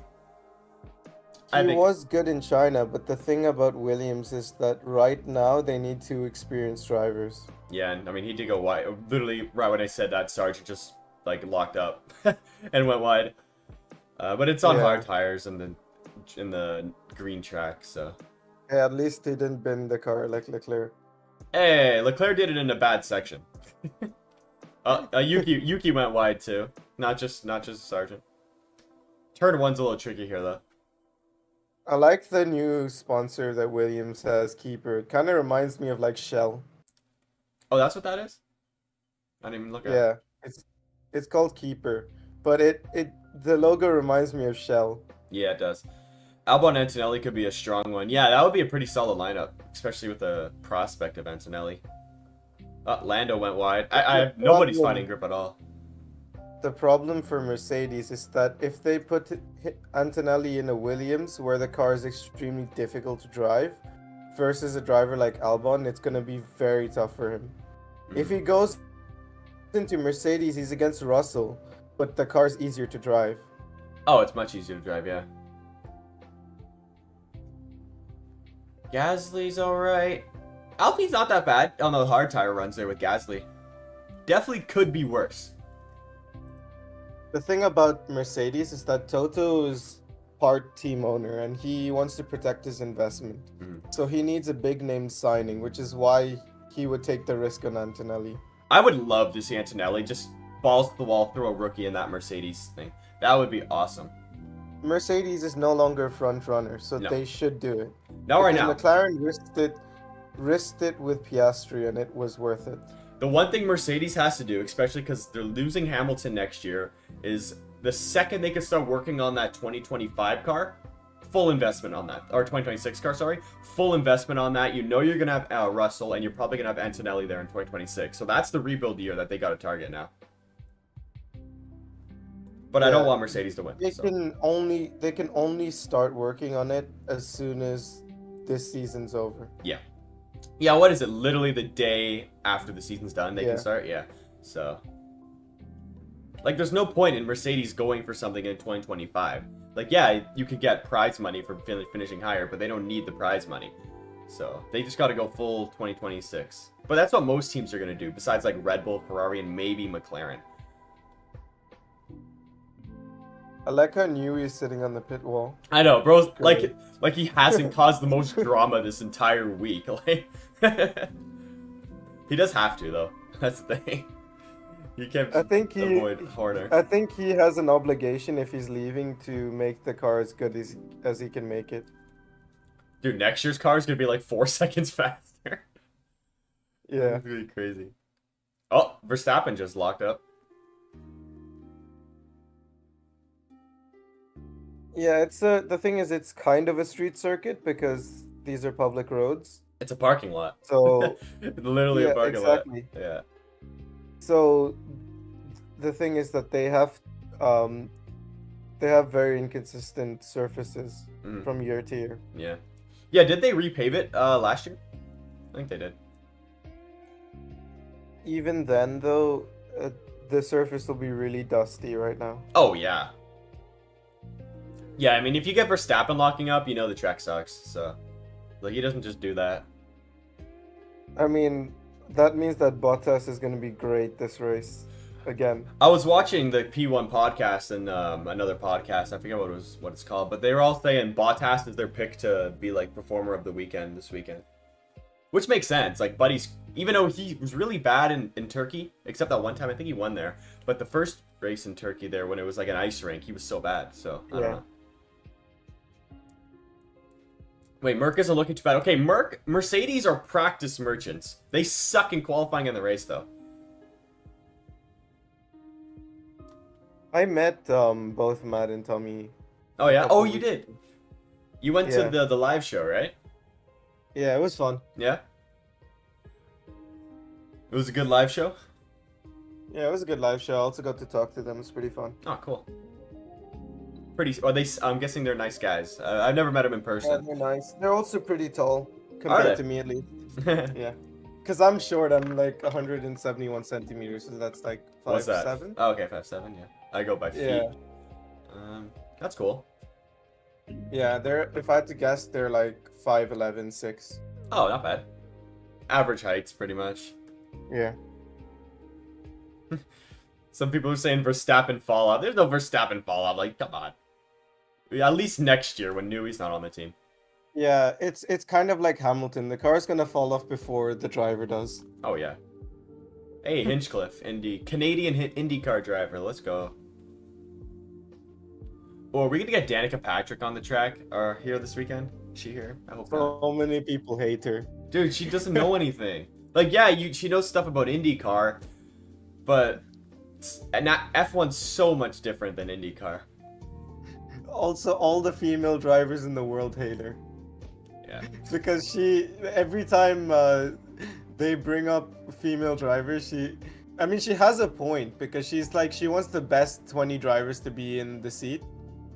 He was good in China, but the thing about Williams is that right now they need two experienced drivers. Yeah, and I mean, he did go wide. Literally, right when I said that, Sargent just, like, locked up and went wide. But it's on hard tires in the green track, so... Yeah, at least he didn't bend the car like Leclerc. Hey, Leclerc did it in a bad section. Yuki went wide, too. Not just Sargent. Turn 1's a little tricky here, though. I like the new sponsor that Williams has, Keeper. It kind of reminds me of like Shell. Oh, that's what that is? I didn't even look at it. Yeah, it's called Keeper, but the logo reminds me of Shell. Yeah, it does. Albon Antonelli could be a strong one. Yeah, that would be a pretty solid lineup, especially with the prospect of Antonelli. Lando went wide. Nobody's finding grip at all. The problem for Mercedes is that if they put Antonelli in a Williams where the car is extremely difficult to drive versus a driver like Albon, it's going to be very tough for him. If he goes into Mercedes, he's against Russell, but the car's easier to drive. Oh, it's much easier to drive, yeah. Gasly's alright. Alpine's not that bad on the hard tire runs there with Gasly. Definitely could be worse. The thing about Mercedes is that Toto is part team owner and he wants to protect his investment. So he needs a big name signing, which is why he would take the risk on Antonelli. I would love to see Antonelli just balls to the wall, throw a rookie in that Mercedes thing. That would be awesome. Mercedes is no longer front runner, so they should do it. Not right now. McLaren risked it with Piastri and it was worth it. The one thing Mercedes has to do, especially because they're losing Hamilton next year, is the second they can start working on that 2025 car, full investment on that. Or 2026 car, sorry. Full investment on that. You know you're going to have Russell, and you're probably going to have Antonelli there in 2026. So that's the rebuild year that they got to target now. But I don't want Mercedes to win. They can only start working on it as soon as this season's over. Yeah. Yeah, what is it? Literally the day after the season's done, they can start? Yeah. So, like, there's no point in Mercedes going for something in 2025. Like, yeah, you could get prize money for finishing higher, but they don't need the prize money. So, they just got to go full 2026. But that's what most teams are going to do, besides, like, Red Bull, Ferrari, and maybe McLaren. I like how Newey is sitting on the pit wall. I know, bro. Like he hasn't caused the most drama this entire week. Like, he does have to, though. That's the thing. He can't avoid Horner. I think he has an obligation if he's leaving to make the car as good as he can make it. Dude, next year's car is gonna be like 4 seconds faster. Yeah, it's really crazy. Oh, Verstappen just locked up. Yeah, the thing is, it's kind of a street circuit because these are public roads. It's a parking lot. So literally a parking lot. Yeah. So the thing is that they have very inconsistent surfaces from year to year. Yeah. Yeah, did they repave it last year? I think they did. Even then, though, the surface will be really dusty right now. Oh, yeah. Yeah, I mean, if you get Verstappen locking up, you know the track sucks. So, like, he doesn't just do that. I mean, that means that Bottas is going to be great this race again. I was watching the P1 podcast and another podcast. I forget what it's called, but they were all saying Bottas is their pick to be like performer of the weekend this weekend, which makes sense. Like, Buddy's, even though he was really bad in Turkey, except that one time I think he won there, but the first race in Turkey there when it was like an ice rink, he was so bad. So I don't know. Wait, Merc isn't looking too bad. Okay, Mercedes are practice merchants. They suck in qualifying in the race, though. I met both Matt and Tommy. Oh, yeah? Oh, you did? You went to the live show, right? Yeah, it was fun. Yeah? It was a good live show? Yeah, it was a good live show. I also got to talk to them. It's pretty fun. Oh, cool. I'm guessing they're nice guys. I've never met them in person. Yeah, they're nice. They're also pretty tall compared to me at least. Yeah, because I'm short. I'm like 171 centimeters, so that's like What's that? 5'7". Oh, okay, 5'7", yeah. I go by feet. Yeah, That's cool. yeah. They're, if I had to guess, they're like 5'11", 6. Oh, not bad. Average heights, pretty much. Yeah. Some people are saying Verstappen fallout. There's no Verstappen fallout. Like, come on. At least next year when Newey's not on the team. Yeah, it's kind of like Hamilton. The car's gonna fall off before the driver does. Oh, yeah. Hey, Hinchcliffe, Canadian IndyCar driver. Let's go. Oh, are we gonna get Danica Patrick on the track or here this weekend? Is she here? I hope not. So many people hate her. Dude, she doesn't know anything. Like, yeah, she knows stuff about IndyCar, but F1's so much different than IndyCar. Also, all the female drivers in the world hate her. Yeah. Because she, every time they bring up female drivers, she has a point, because she's like, she wants the best 20 drivers to be in the seat.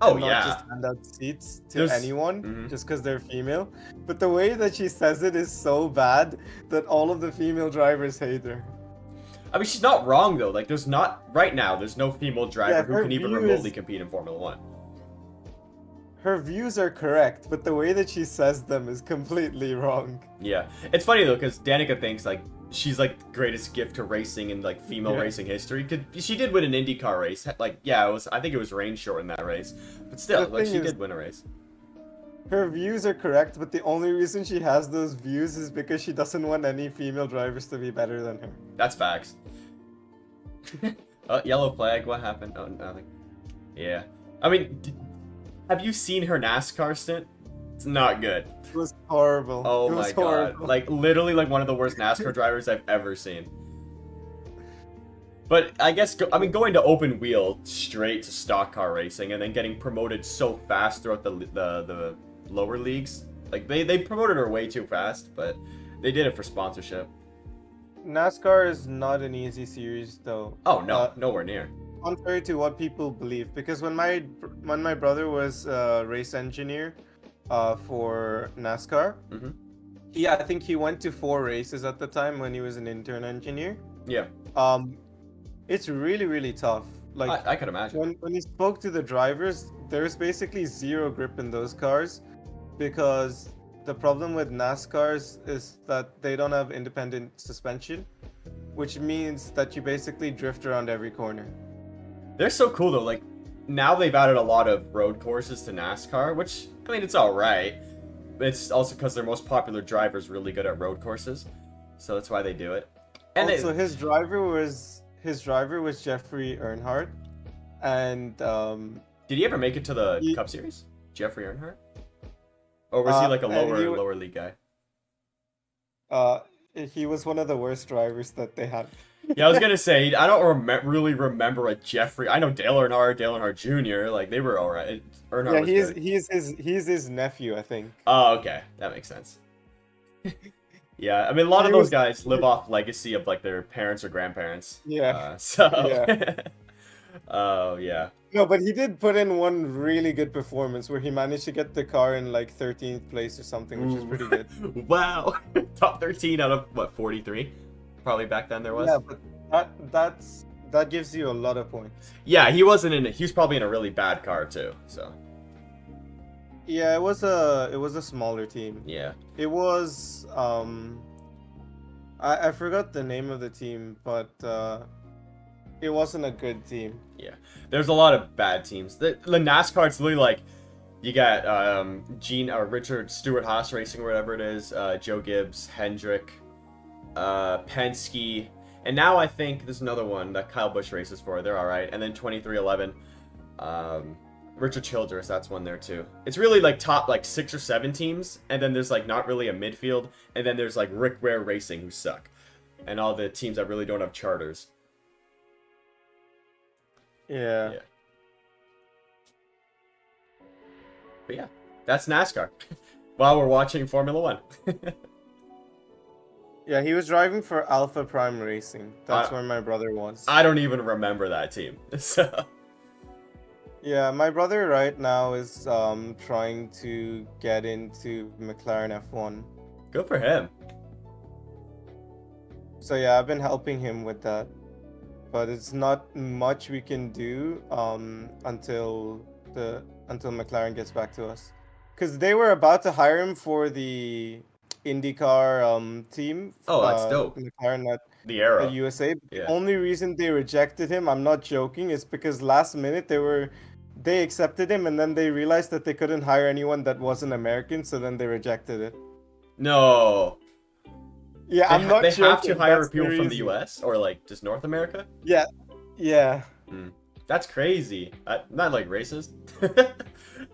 Oh, and not yeah. just hand out seats to anyone just because they're female. But the way that she says it is so bad that all of the female drivers hate her. I mean, she's not wrong, though. Like, there's no female driver who can even remotely compete in Formula 1. Her views are correct, but the way that she says them is completely wrong. Yeah. It's funny, though, because Danica thinks, like, she's, like, the greatest gift to racing in, like, female racing history. Cause she did win an IndyCar race. Like, yeah, I think it was rain short in that race. But still, like, she did win a race. Her views are correct, but the only reason she has those views is because she doesn't want any female drivers to be better than her. That's facts. Yellow flag, what happened? Oh, nothing. Yeah. I mean, have you seen her NASCAR stint? It's not good. It was horrible. Oh my god. Like, literally, like, one of the worst NASCAR drivers I've ever seen. But I guess, going to open wheel straight to stock car racing and then getting promoted so fast throughout the lower leagues. Like, they promoted her way too fast, but they did it for sponsorship. NASCAR is not an easy series, though. Oh, no. Nowhere near. Contrary to what people believe, because when my brother was a race engineer for NASCAR, I think he went to 4 races at the time when he was an intern engineer. Yeah. It's really, really tough. Like, I could imagine. When he spoke to the drivers, there's basically zero grip in those cars, because the problem with NASCARs is that they don't have independent suspension, which means that you basically drift around every corner. They're so cool, though. Like, now they've added a lot of road courses to NASCAR, which, I mean, it's alright. It's also because their most popular driver's really good at road courses, so that's why they do it. And also, his driver was Jeffrey Earnhardt, and did he ever make it to the Cup Series? Jeffrey Earnhardt? Or was he like a lower league guy? He was one of the worst drivers that they had. Yeah, I was gonna say, I don't really remember a Jeffrey. I know Dale Earnhardt Jr. Like, they were alright. Earnhardt was good. he's his nephew, I think. Oh, okay, that makes sense. Yeah, I mean, a lot of those guys live off legacy of, like, their parents or grandparents. Yeah. Yeah. Oh, yeah. No, but he did put in one really good performance where he managed to get the car in, like, 13th place or something, which is pretty good. Wow. Top 13 out of, what, 43? Probably back then there was. Yeah, but that gives you a lot of points. Yeah, he was probably in a really bad car, too, so. Yeah, it was a smaller team. Yeah. It was I forgot the name of the team, but it wasn't a good team. Yeah. There's a lot of bad teams. The NASCAR, it's literally like, you got Richard Stewart Haas Racing, whatever it is, Joe Gibbs, Hendrick, Penske, and now I think there's another one that Kyle Busch races for. They're alright. And then 2311, Richard Childress, that's one there too. It's really like top like 6 or 7 teams, and then there's like not really a midfield, and then there's like Rick Ware Racing, who suck, and all the teams that really don't have charters. Yeah. But yeah, that's NASCAR. While we're watching Formula 1. Yeah, he was driving for Alpha Prime Racing. That's where my brother was. I don't even remember that team. So. Yeah, my brother right now is trying to get into McLaren F1. Good for him. So yeah, I've been helping him with that, but it's not much we can do until McLaren gets back to us, because they were about to hire him for the IndyCar team. Oh, that's dope. McLaren at The Arrow. USA. The Yeah. only reason they rejected him, I'm not joking, is because last minute they accepted him and then they realized that they couldn't hire anyone that wasn't American, so then they rejected it. No. Yeah, I'm not They joking. have to hire That's the people from the reason. US or like just North America? Yeah. That's crazy. Not like racist.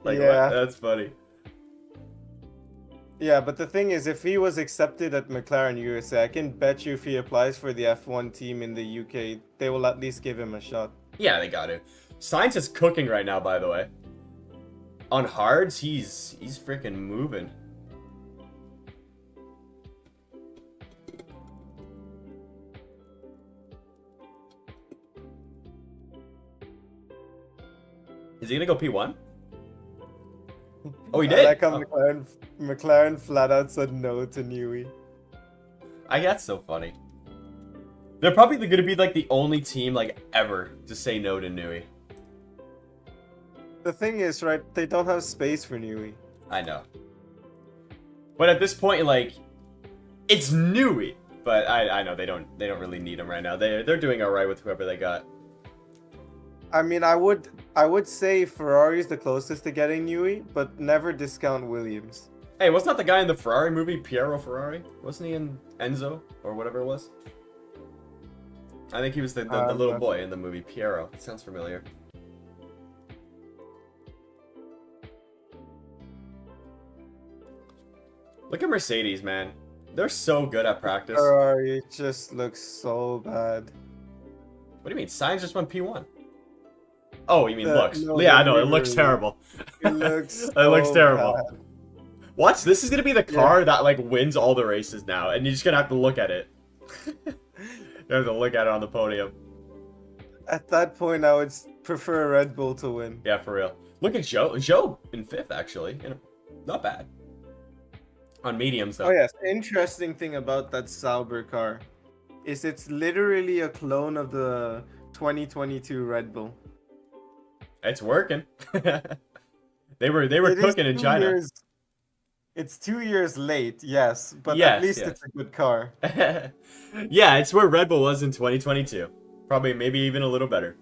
Like Yeah. what? That's funny. Yeah, but the thing is, if he was accepted at McLaren USA, I can bet you if he applies for the F1 team in the UK, they will at least give him a shot. Yeah, they got to. Sainz is cooking right now, by the way. On hards, he's freaking moving. Is he gonna go P1? Oh, he did. I like how Oh. McLaren flat out said no to Newey. That's so funny. They're probably going to be like the only team like ever to say no to Newey. The thing is, right, they don't have space for Newey. I know. But at this point, like, it's Newey. But I know they don't really need him right now. They're doing all right with whoever they got. I mean, I would say Ferrari's the closest to getting Newey, but never discount Williams. Hey, wasn't that the guy in the Ferrari movie, Piero Ferrari? Wasn't he in Enzo or whatever it was? I think he was the little boy in the movie, Piero. It sounds familiar. Look at Mercedes, man. They're so good at practice. Ferrari just looks so bad. What do you mean? Sainz just won P1. Oh, you mean looks? No, Yeah, I know. It looks literally- terrible. It looks It looks so terrible. bad. Watch, this is gonna be the car that like wins all the races now, and you're just gonna have to look at it. You have to look at it on the podium. At that point, I would prefer Red Bull to win. Yeah, for real. Look at Joe. Joe in 5th, actually. Not bad. On mediums, though. Oh yes, interesting thing about that Sauber car is it's literally a clone of the 2022 Red Bull. It's working. They were It is cooking in 2 China. years- It's 2 years late, yes, but Yes, at least yes. it's a good car. Yeah, it's where Red Bull was in 2022. Probably, maybe even a little better.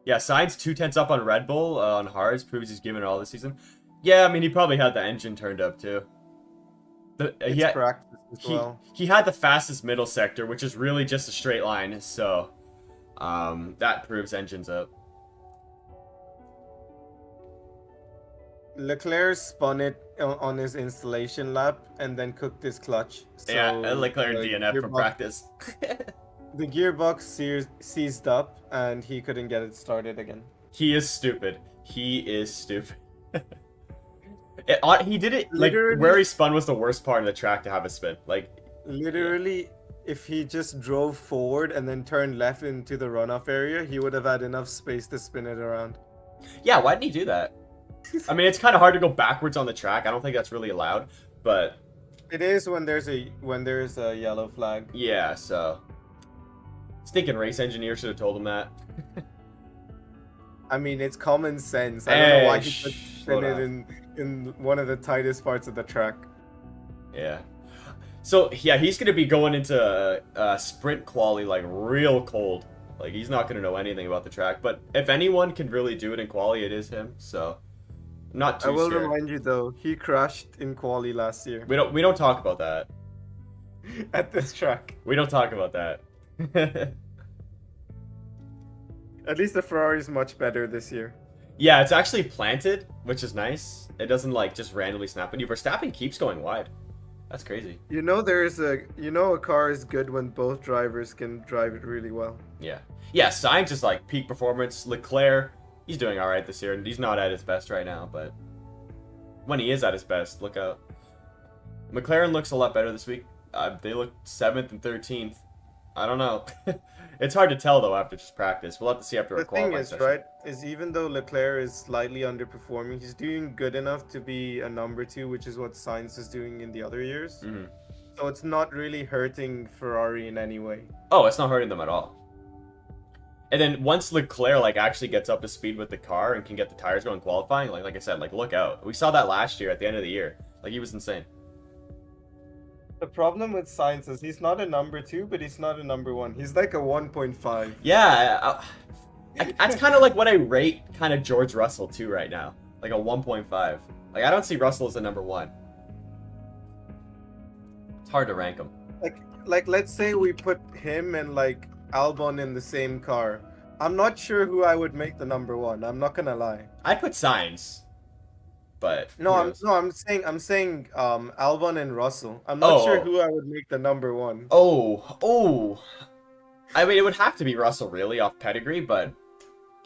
Yeah, Sainz 2/10 up on Red Bull on hards proves he's given it all this season. Yeah, I mean, he probably had the engine turned up too. It's practice as well. He had the fastest middle sector, which is really just a straight line, so that proves engine's up. Leclerc spun it on his installation lap and then cooked his clutch. So Yeah, Leclerc the DNF from practice. The gearbox seized up and he couldn't get it started again. He is stupid. He is stupid. He did it like Literally- where he spun was the worst part of the track to have a spin. Like, Literally, if he just drove forward and then turned left into the runoff area, he would have had enough space to spin it around. yeah, why didn't he do that? I mean, it's kind of hard to go backwards on the track. I don't think that's really allowed, but It is when there's a yellow flag. yeah. So, stinking race engineer should have told him that. I mean, it's common sense. I don't know why he could slow spin it down. in one of the tightest parts of the track. Yeah. So yeah, he's gonna be going into sprint quali like real cold. Like he's not gonna know anything about the track. But if anyone can really do it in quali, it is him. So not too I will scared. remind you though, he crashed in quali last year We don't talk about that. at this track. We don't talk about that. At least the Ferrari's much better this year. Yeah, it's actually planted, which is nice. It doesn't like just randomly snap on you. Verstappen keeps going wide. That's crazy. You know, a car is good when both drivers can drive it really well. Yeah. Yeah, Sainz is like peak performance. Leclerc, he's doing all right this year, and he's not at his best right now, but when he is at his best, look out. McLaren looks a lot better this week. They look 7th and 13th. I don't know. It's hard to tell though after just practice. We'll have to see after The a thing qualifying is, session. right, is even though Leclerc is slightly underperforming, he's doing good enough to be a number 2, which is what Sainz is doing in the other years. Hmm. So it's not really hurting Ferrari in any way. Oh, it's not hurting them at all. And then once Leclerc like actually gets up to speed with the car and can get the tires going qualifying, like I said, like look out. We saw that last year at the end of the year. Like he was insane. The problem with Sainz is he's not a number 2, but he's not a number 1. He's like a 1.5. Yeah, that's kind of like what I rate kind of George Russell too right now, like a 1.5. Like I don't see Russell as a number 1. It's hard to rank him. Like let's say we put him and like Albon in the same car. I'm not sure who I would make the number 1. I'm not gonna lie. I'd put Sainz, but No, who I'm knows? no, I'm saying Albon and Russell. I'm not sure Oh, who I would make the number 1. oh. I mean, it would have to be Russell really off pedigree, but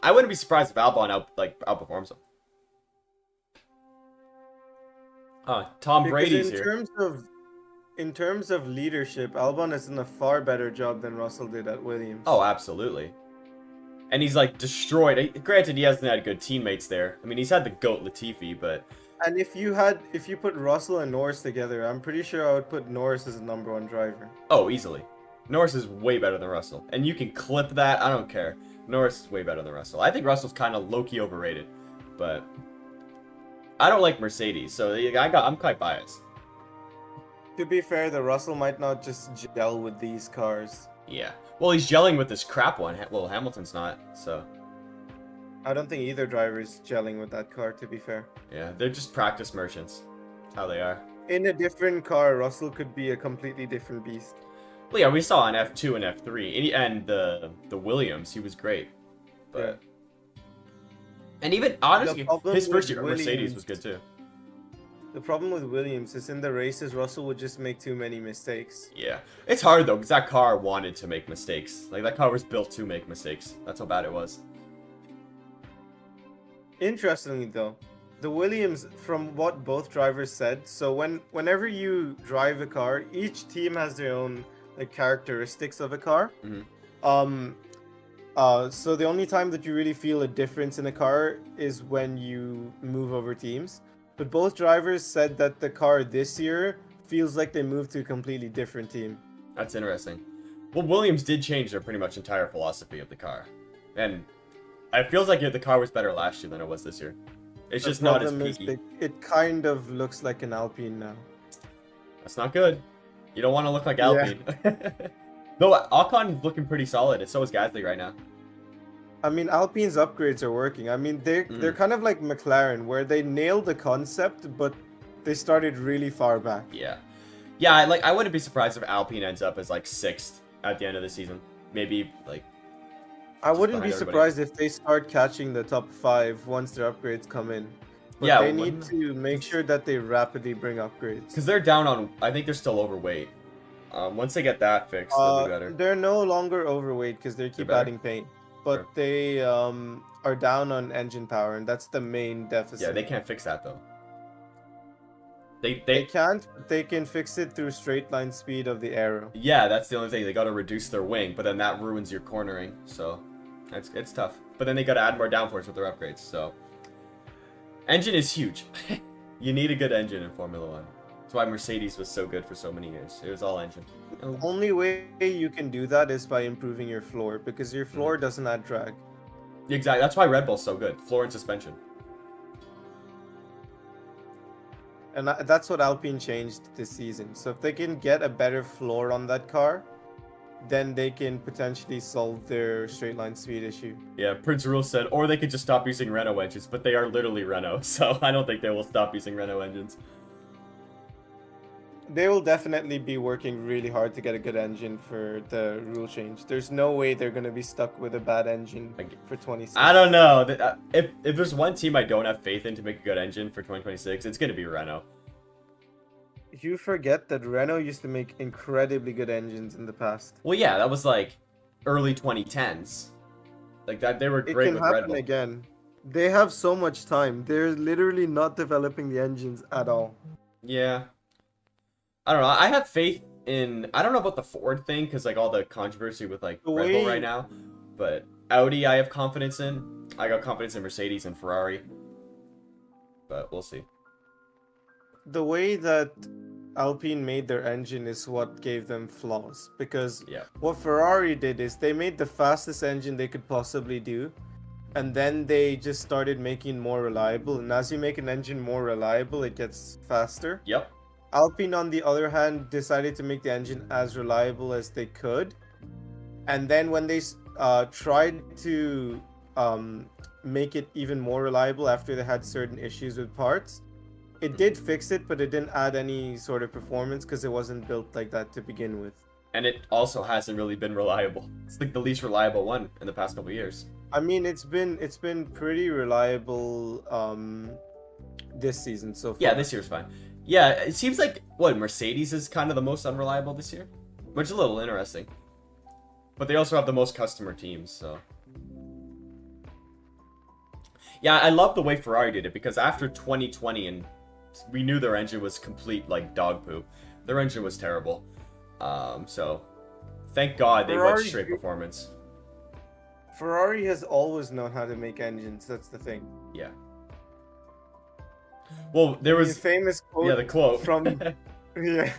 I wouldn't be surprised if Albon outperforms him. Tom Because Brady's here. in terms of leadership, Albon has done a far better job than Russell did at Williams. Oh, absolutely. And he's like destroyed. Granted, he hasn't had good teammates there. I mean, he's had the GOAT Latifi, but And if you put Russell and Norris together, I'm pretty sure I would put Norris as a number 1 driver. oh, easily. Norris is way better than Russell. And you can clip that, I don't care. Norris is way better than Russell. I think Russell's kind of low-key overrated, but I don't like Mercedes, so I'm quite biased. To be fair, the Russell might not just gel with these cars. Yeah. Well, he's gelling with this crap one. Well, Hamilton's not, so I don't think either driver is gelling with that car, to be fair. yeah, they're just practice merchants. That's how they are. In a different car, Russell could be a completely different beast. Well, yeah, we saw on F2 and F3, and the Williams, he was great. But and even honestly, his first year at Mercedes was good too. The problem with Williams is in the races, Russell would just make too many mistakes. Yeah, it's hard though because that car wanted to make mistakes. Like that car was built to make mistakes. That's how bad it was. Interestingly, though, the Williams, from what both drivers said, so whenever you drive a car, each team has their own like characteristics of a car. Mm-hmm. So the only time that you really feel a difference in a car is when you move over teams. But both drivers said that the car this year feels like they moved to a completely different team. That's interesting. Well, Williams did change their pretty much entire philosophy of the car, and it feels like the car was better last year than it was this year. It's just not as peaky. It kind of looks like an Alpine now. That's not good. You don't want to look like Alpine. Though Ocon is looking pretty solid, and so is Gasly right now. I mean, Alpine's upgrades are working. I mean, they're kind of like McLaren, where they nailed the concept, but they started really far back. Yeah. I wouldn't be surprised if Alpine ends up as like 6th at the end of the season. Maybe like. I wouldn't be behind everybody. surprised if they start catching the top 5 once their upgrades come in. But Yeah, they need to make sure that they rapidly bring upgrades. Because they're down on. I think they're still overweight. Once they get that fixed, they'll be better. They're no longer overweight because they keep better? adding paint. But Sure. they are down on engine power, and that's the main deficit. Yeah, they can't fix that though. They can't, but they can fix it through straight line speed of the aero. Yeah, that's the only thing. They got to reduce their wing, but then that ruins your cornering. So it's tough. But then they got to add more downforce with their upgrades. So engine is huge. You need a good engine in Formula One. That's why Mercedes was so good for so many years. It was all engine. The only way you can do that is by improving your floor, because your floor doesn't add drag. Exactly. That's why Red Bull's so good. Floor and suspension. And that's what Alpine changed this season. So if they can get a better floor on that car, then they can potentially solve their straight line speed issue. Yeah, Prince Rule said, or they could just stop using Renault engines, but they are literally Renault, so I don't think they will stop using Renault engines. They will definitely be working really hard to get a good engine for the rule change. There's no way they're going to be stuck with a bad engine for 26. I don't know. If there's one team I don't have faith in to make a good engine for 2026, it's going to be Renault. You forget that Renault used to make incredibly good engines in the past. Well, yeah, that was like early 2010s. Like that, they were great with Red It can happen Bull. again. They have so much time. They're literally not developing the engines at all. Yeah. I don't know. I have faith I don't know about the Ford thing because like all the controversy with like The Red Bull way- right now, but Audi I have confidence in. I got confidence in Mercedes and Ferrari, but we'll see. The way that Alpine made their engine is what gave them flaws, because Yeah. what Ferrari did is they made the fastest engine they could possibly do, and then they just started making more reliable, and as you make an engine more reliable, it gets faster. Yep. Alpine, on the other hand, decided to make the engine as reliable as they could, and then when they tried to make it even more reliable after they had certain issues with parts, it did fix it, but it didn't add any sort of performance because it wasn't built like that to begin with. And it also hasn't really been reliable. It's like the least reliable one in the past couple of years. I mean, it's been pretty reliable this season so far. Yeah, this year's fine. Yeah, it seems like Mercedes is kind of the most unreliable this year, which is a little interesting. But they also have the most customer teams, so. Yeah, I love the way Ferrari did it because after 2020 and we knew their engine was complete like dog poop. Their engine was terrible. So thank God they went straight performance. Ferrari has always known how to make engines. That's the thing. Yeah. Well, there was the famous quote. Yeah, the quote from yeah.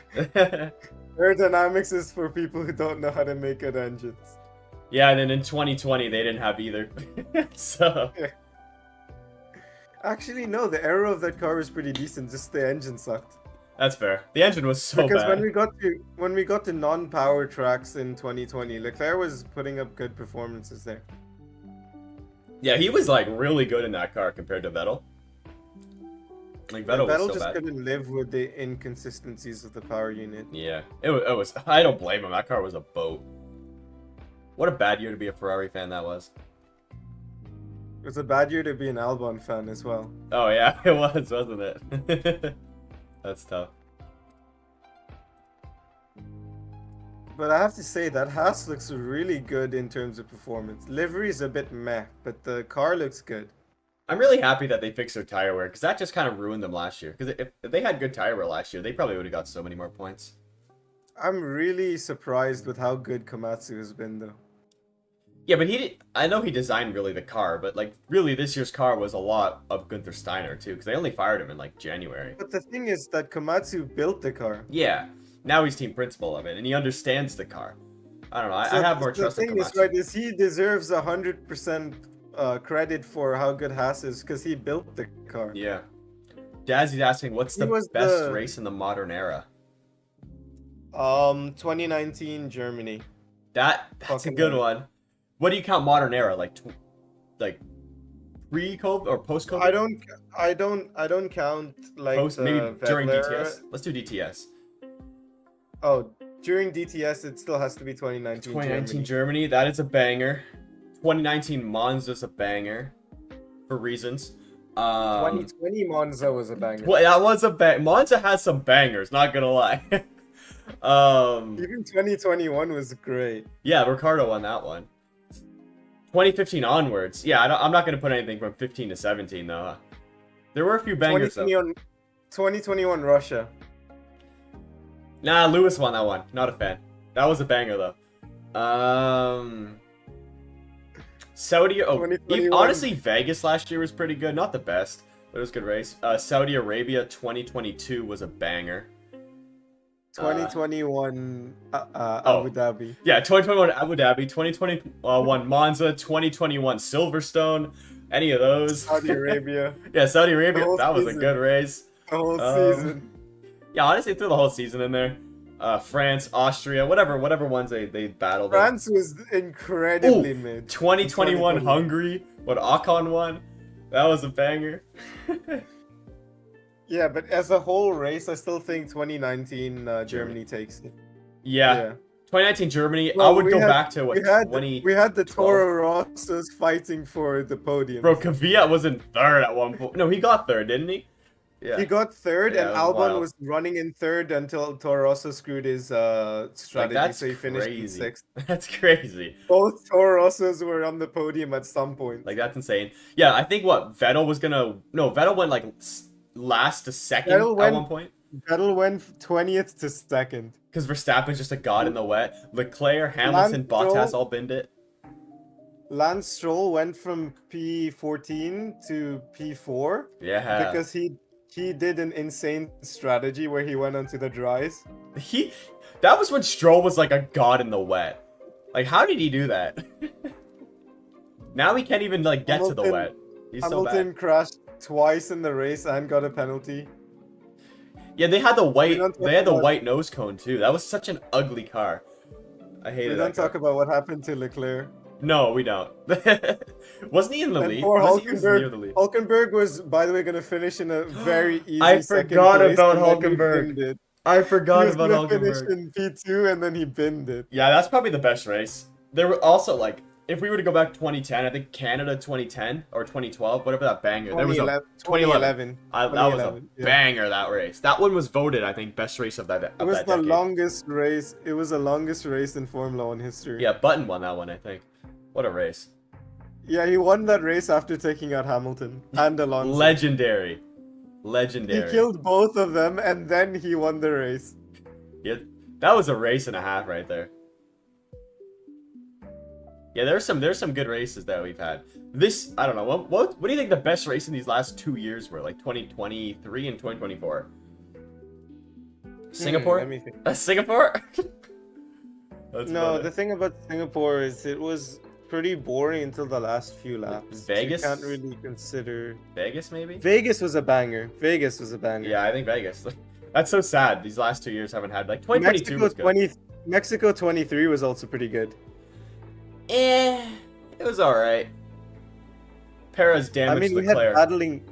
Aerodynamics is for people who don't know how to make good engines. Yeah, and then in 2020 they didn't have either. So. Yeah. Actually, no. The aero of that car was pretty decent. Just the engine sucked. That's fair. The engine was so because bad. when we got to non-power tracks in 2020, Leclerc was putting up good performances there. Yeah, he was like really good in that car compared to Vettel. Like Vettel was so just bad. couldn't live with the inconsistencies of the power unit. Yeah, it was. I don't blame him. That car was a boat. What a bad year to be a Ferrari fan that was. It was a bad year to be an Albon fan as well. Oh yeah, it was, wasn't it? That's tough. But I have to say that Haas looks really good in terms of performance. Livery is a bit meh, but the car looks good. I'm really happy that they fixed their tire wear because that just kind of ruined them last year. Because if they had good tire wear last year, they probably would have got so many more points. I'm really surprised with how good Komatsu has been, though. Yeah, but I know he designed really the car, but like really this year's car was a lot of Gunther Steiner too, because they only fired him in like January. But the thing is that Komatsu built the car. Yeah, now he's team principal of it, and he understands the car. I don't know. I have more trust in Komatsu. The thing is, right, is he deserves 100% credit for how good Haas is because he built the car. Yeah. Dazzy's asking, what's the best race in the modern era? 2019 Germany. That's a good one. What do you count modern era? Like pre-COVID or post-COVID? I don't count like maybe during Vettel DTS. era. Let's do DTS. Oh, during DTS it still has to be 2019. 2019 Germany, that is a banger. 2019 Monza's a banger for reasons. 2020 Monza was a banger. Well, that was a bang. Monza has some bangers, not gonna lie. Even 2021 was great. Yeah, Ricardo won that one. 2015 onwards. Yeah, I'm not going to put anything from 15 to 17, though. There were a few bangers, 2021 Russia. Nah, Lewis won that one. Not a fan. That was a banger, though. Saudi... Oh, honestly, Vegas last year was pretty good. Not the best, but it was a good race. Saudi Arabia 2022 was a banger. 2021 Abu Dhabi. Yeah, 2021 Abu Dhabi, 2021 Monza, 2021 Silverstone, any of those. Saudi Arabia. Yeah, Saudi Arabia, that was a good race. The whole season. Yeah, honestly, threw the whole season in there. France, Austria, whatever ones they battled. France was incredibly mid. 2021 Hungary, what Ocon won. That was a banger. Yeah, but as a whole race, I still think 2019 Germany takes it. Yeah. 2019 Germany, well, I would go back to what, 20... We had the Toro Rossos fighting for the podium. Bro, Kvyat was in third at one point. No, he got third, didn't he? Yeah. He got third, and Albon was running in third until Toro Rosso screwed his strategy, so he finished in sixth. That's crazy. Both Toro Rossos were on the podium at some point. Like, that's insane. Yeah, I think Vettel was gonna... No, Vettel went, like... last to second at one point. Vettel went 20th to second. Because Verstappen's just a god in the wet. Leclerc, Hamilton, Lance Bottas Stroll, all binned it. Lance Stroll went from P14 to P4 Yeah. because he did an insane strategy where he went onto the dries. That was when Stroll was like a god in the wet. Like, how did he do that? Now he can't even like get to the wet. He's so Hamilton bad. crashed twice in the race and got a penalty. Yeah, they had the white. don't talk They had the about- white nose cone too. That was such an ugly car. I hated We that don't car. talk about what happened to Leclerc. No, we don't. Wasn't he in the And lead? poor Was he near the Hulkenberg. lead? Hulkenberg was, by the way, going to finish in a very easy I second forgot place, about and then he Hulkenberg. binned it. I He forgot was about going to finish Hulkenberg. in P2 and then he binned it. Yeah, that's probably the best race. There were also like, if we were to go back 2010, I think Canada 2010 or 2012, whatever that banger. There was a 2011. that was a 2011, yeah. banger, that race. That one was voted, I think, best race of that. It was that the decade. longest race. It was the longest race in Formula 1 history. Yeah, Button won that one, I think. What a race! Yeah, he won that race after taking out Hamilton and Alonso. Legendary. He killed both of them and then he won the race. Yeah, that was a race and a half right there. Yeah, there's some good races that we've had. This, I don't know. What do you think the best race in these last 2 years were? Like 2023 and 2024. Singapore? Let me think. Singapore? That's No, about the it. thing about Singapore is it was pretty boring until the last few laps. Vegas? You can't really consider. Vegas maybe? Vegas was a banger. Vegas was a banger. Yeah, I think Vegas. That's so sad. These last 2 years haven't had like 2022 was good. Mexico 23 was also pretty good. It was all right. Perez I damaged mean, Leclerc.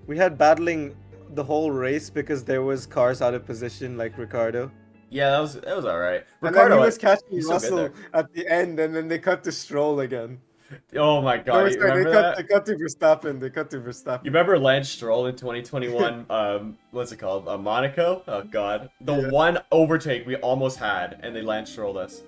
we had battling the whole race because there was cars out of position like Ricardo. Yeah, that was all right. And then Ricardo he was catching he's so good Russell at the end, and then they cut to Stroll again. Oh my No, god, sorry, you remember that? they cut to Verstappen. They cut to Verstappen. You remember Lance Stroll in 2021? What's it called? Monaco? Oh god, the Yeah. one overtake we almost had, and they Lance Strolled us.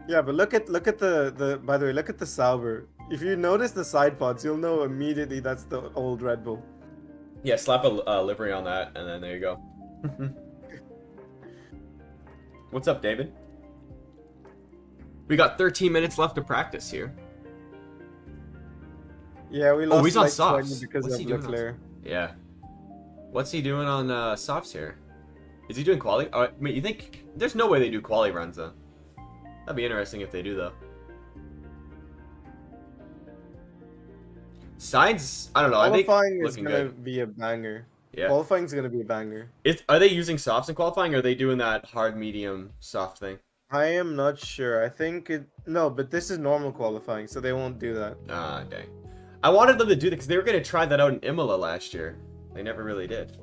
Yeah, but look at the by the way, look at the Sauber. If you notice the side pods, you'll know immediately that's the old Red Bull. Yeah, slap a livery on that, and then there you go. What's up, David? We got 13 minutes left to practice here. Yeah, we lost he's on like softs. 20 because What's of he doing on Leclerc. Yeah. What's he doing on softs here? Is he doing quali? Oh, I mean, you think there's no way they do quali runs though? That'd be interesting if they do though. Sainz, I don't know. I think Qualifying is looking gonna good. be a banger. Yeah. Qualifying is gonna be a banger. Are they using softs in qualifying, or are they doing that hard, medium, soft thing? I am not sure. I think no, but this is normal qualifying, so they won't do that. Ah, dang. I wanted them to do that because they were gonna try that out in Imola last year. They never really did.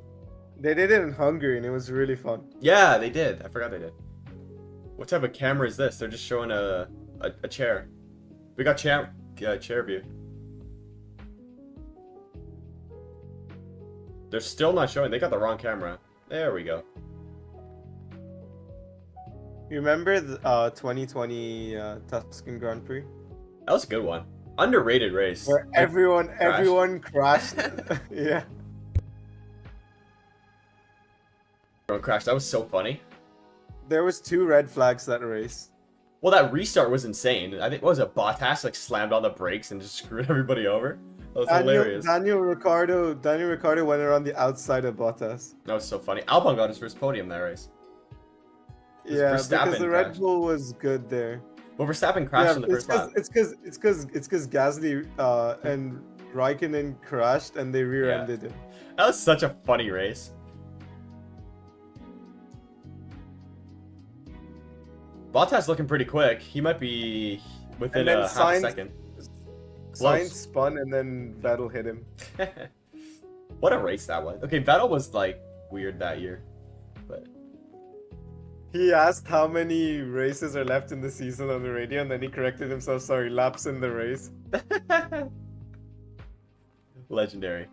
They did it in Hungary, and it was really fun. Yeah, they did. I forgot they did. What type of camera is this? They're just showing a chair. We got chair view. They're still not showing. They got the wrong camera. There we go. You remember the 2020 Tuscan Grand Prix? That was a good one. Underrated race. Where Like, everyone crashed. Yeah. everyone crashed. That was so funny. There was 2 red flags that race. Well, that restart was insane. I think what was it? Bottas like slammed on the brakes and just screwed everybody over. That was hilarious. Daniel Ricciardo went around the outside of Bottas. That was so funny. Albon got his first podium that race. Yeah, Verstappen because the Red crashed. Bull was good there. Well, Verstappen crashed Yeah, in the first lap. it's because Gasly and Raikkonen crashed and they rear-ended him. That was such a funny race. Bottas looking pretty quick. He might be within And then a half a Sainz- second. Sainz spun and then Vettel hit him. What a race that was. Okay, Vettel was like weird that year, but He asked how many races are left in the season on the radio, and then he corrected himself. Sorry, laps in the race. legendary.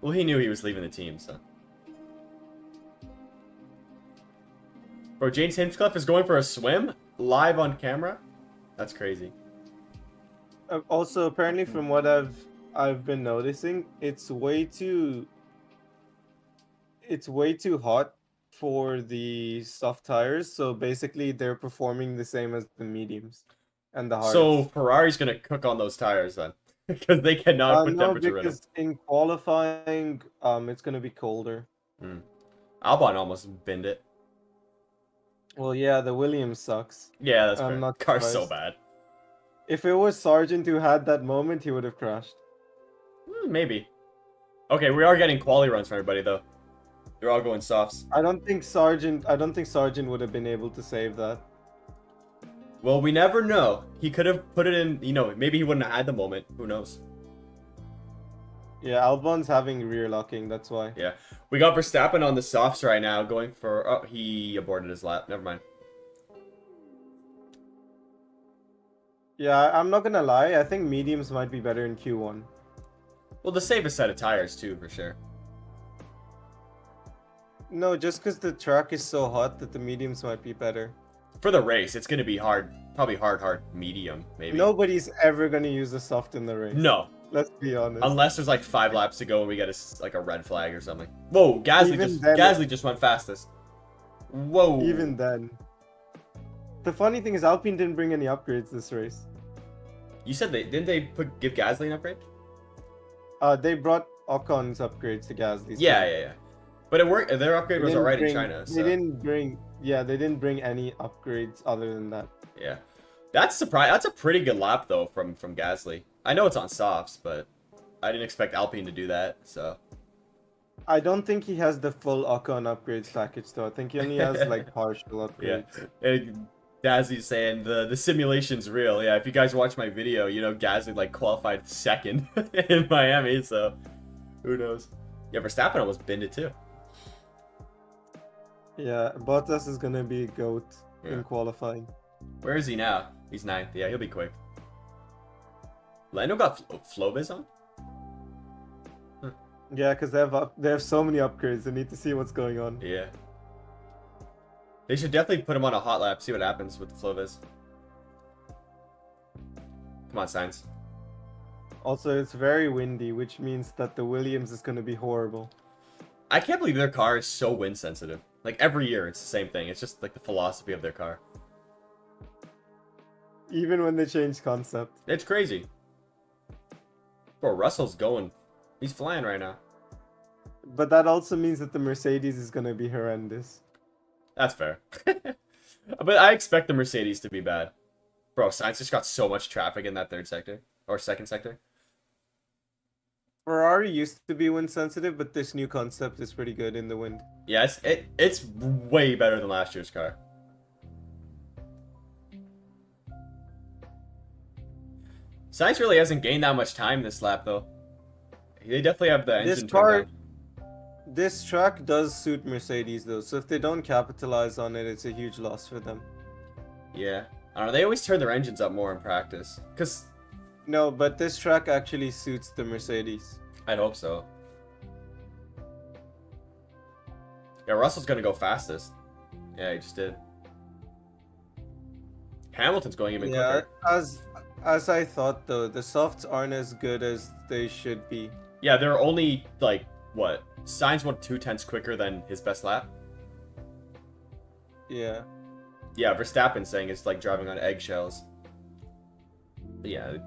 Well, he knew he was leaving the team, so. Bro, James Hinchcliffe is going for a swim live on camera. That's crazy. Also, apparently, from what I've been noticing, it's way too it's way too hot for the soft tires, so basically they're performing the same as the mediums and the So hards. Ferrari's gonna cook on those tires then, because they cannot put No, temperature in them. because in qualifying, it's gonna be colder. Mm. Albon almost binned it. Well, yeah, the Williams sucks. Yeah, that's I'm fair. not Car's so surprised. bad. If it was Sargent who had that moment, he would have crashed. Maybe. Okay, we are getting quali runs from everybody though. They're all going softs. I don't think Sargent would have been able to save that. Well, we never know. He could have put it in, maybe he wouldn't have had the moment. Who knows? Yeah, Albon's having rear locking, that's why. Yeah. We got Verstappen on the softs right now going for... Oh, he aborted his lap. Never mind. Yeah, I'm not gonna lie, I think mediums might be better in Q1. Well, the safest set of tires too, for sure. No, just because the track is so hot that the mediums might be better. For the race, it's going to be hard. Probably hard, medium, maybe. Nobody's ever gonna use the soft in the race. No. Let's be honest. Unless there's like 5 laps to go and we get a red flag or something. Whoa, Gasly just went fastest. Whoa. Even then. The funny thing is Alpine didn't bring any upgrades this race. You said didn't they give Gasly an upgrade? They brought Ocon's upgrades to Gasly's. Yeah. But it worked. Their upgrade was alright in China. So. They didn't bring any upgrades other than that. Yeah. That's a pretty good lap though from Gasly. I know it's on softs, but I didn't expect Alpine to do that, so. I don't think he has the full Ocon upgrades package though. I think he only has like partial upgrades. Yeah. Gasly's saying the simulation's real. Yeah, if you guys watch my video, Gasly like qualified second in Miami, so who knows? Yeah, Verstappen almost binned it too. Yeah, Bottas is gonna be GOAT in qualifying. Where is he now? He's 9th. Yeah, he'll be quick. Lando got Flovis on? Huh. Yeah, because they have so many upgrades. They need to see what's going on. Yeah. They should definitely put him on a hot lap, see what happens with the Flovis. Come on, Sainz. Also, it's very windy, which means that the Williams is going to be horrible. I can't believe their car is so wind sensitive. Like, every year it's the same thing. It's just like the philosophy of their car. Even when they change concept. It's crazy. Bro, Russell's going. He's flying right now. But that also means that the Mercedes is going to be horrendous. That's fair. But I expect the Mercedes to be bad. Bro, Sainz just got so much traffic in that third sector. Or second sector. Ferrari used to be wind sensitive, but this new concept is pretty good in the wind. Yeah, it's way better than last year's car. Sainz really hasn't gained that much time this lap, though. They definitely have the engine turned down. This track does suit Mercedes, though, so if they don't capitalize on it, it's a huge loss for them. Yeah. I don't know, they always turn their engines up more in practice. No, but this track actually suits the Mercedes. I'd hope so. Yeah, Russell's gonna go fastest. Yeah, he just did. Hamilton's going even quicker. As I thought, though, the softs aren't as good as they should be. Yeah, they're only, like, what? Sainz went 2/10 quicker than his best lap? Yeah. Yeah, Verstappen's saying it's like driving on eggshells. But yeah.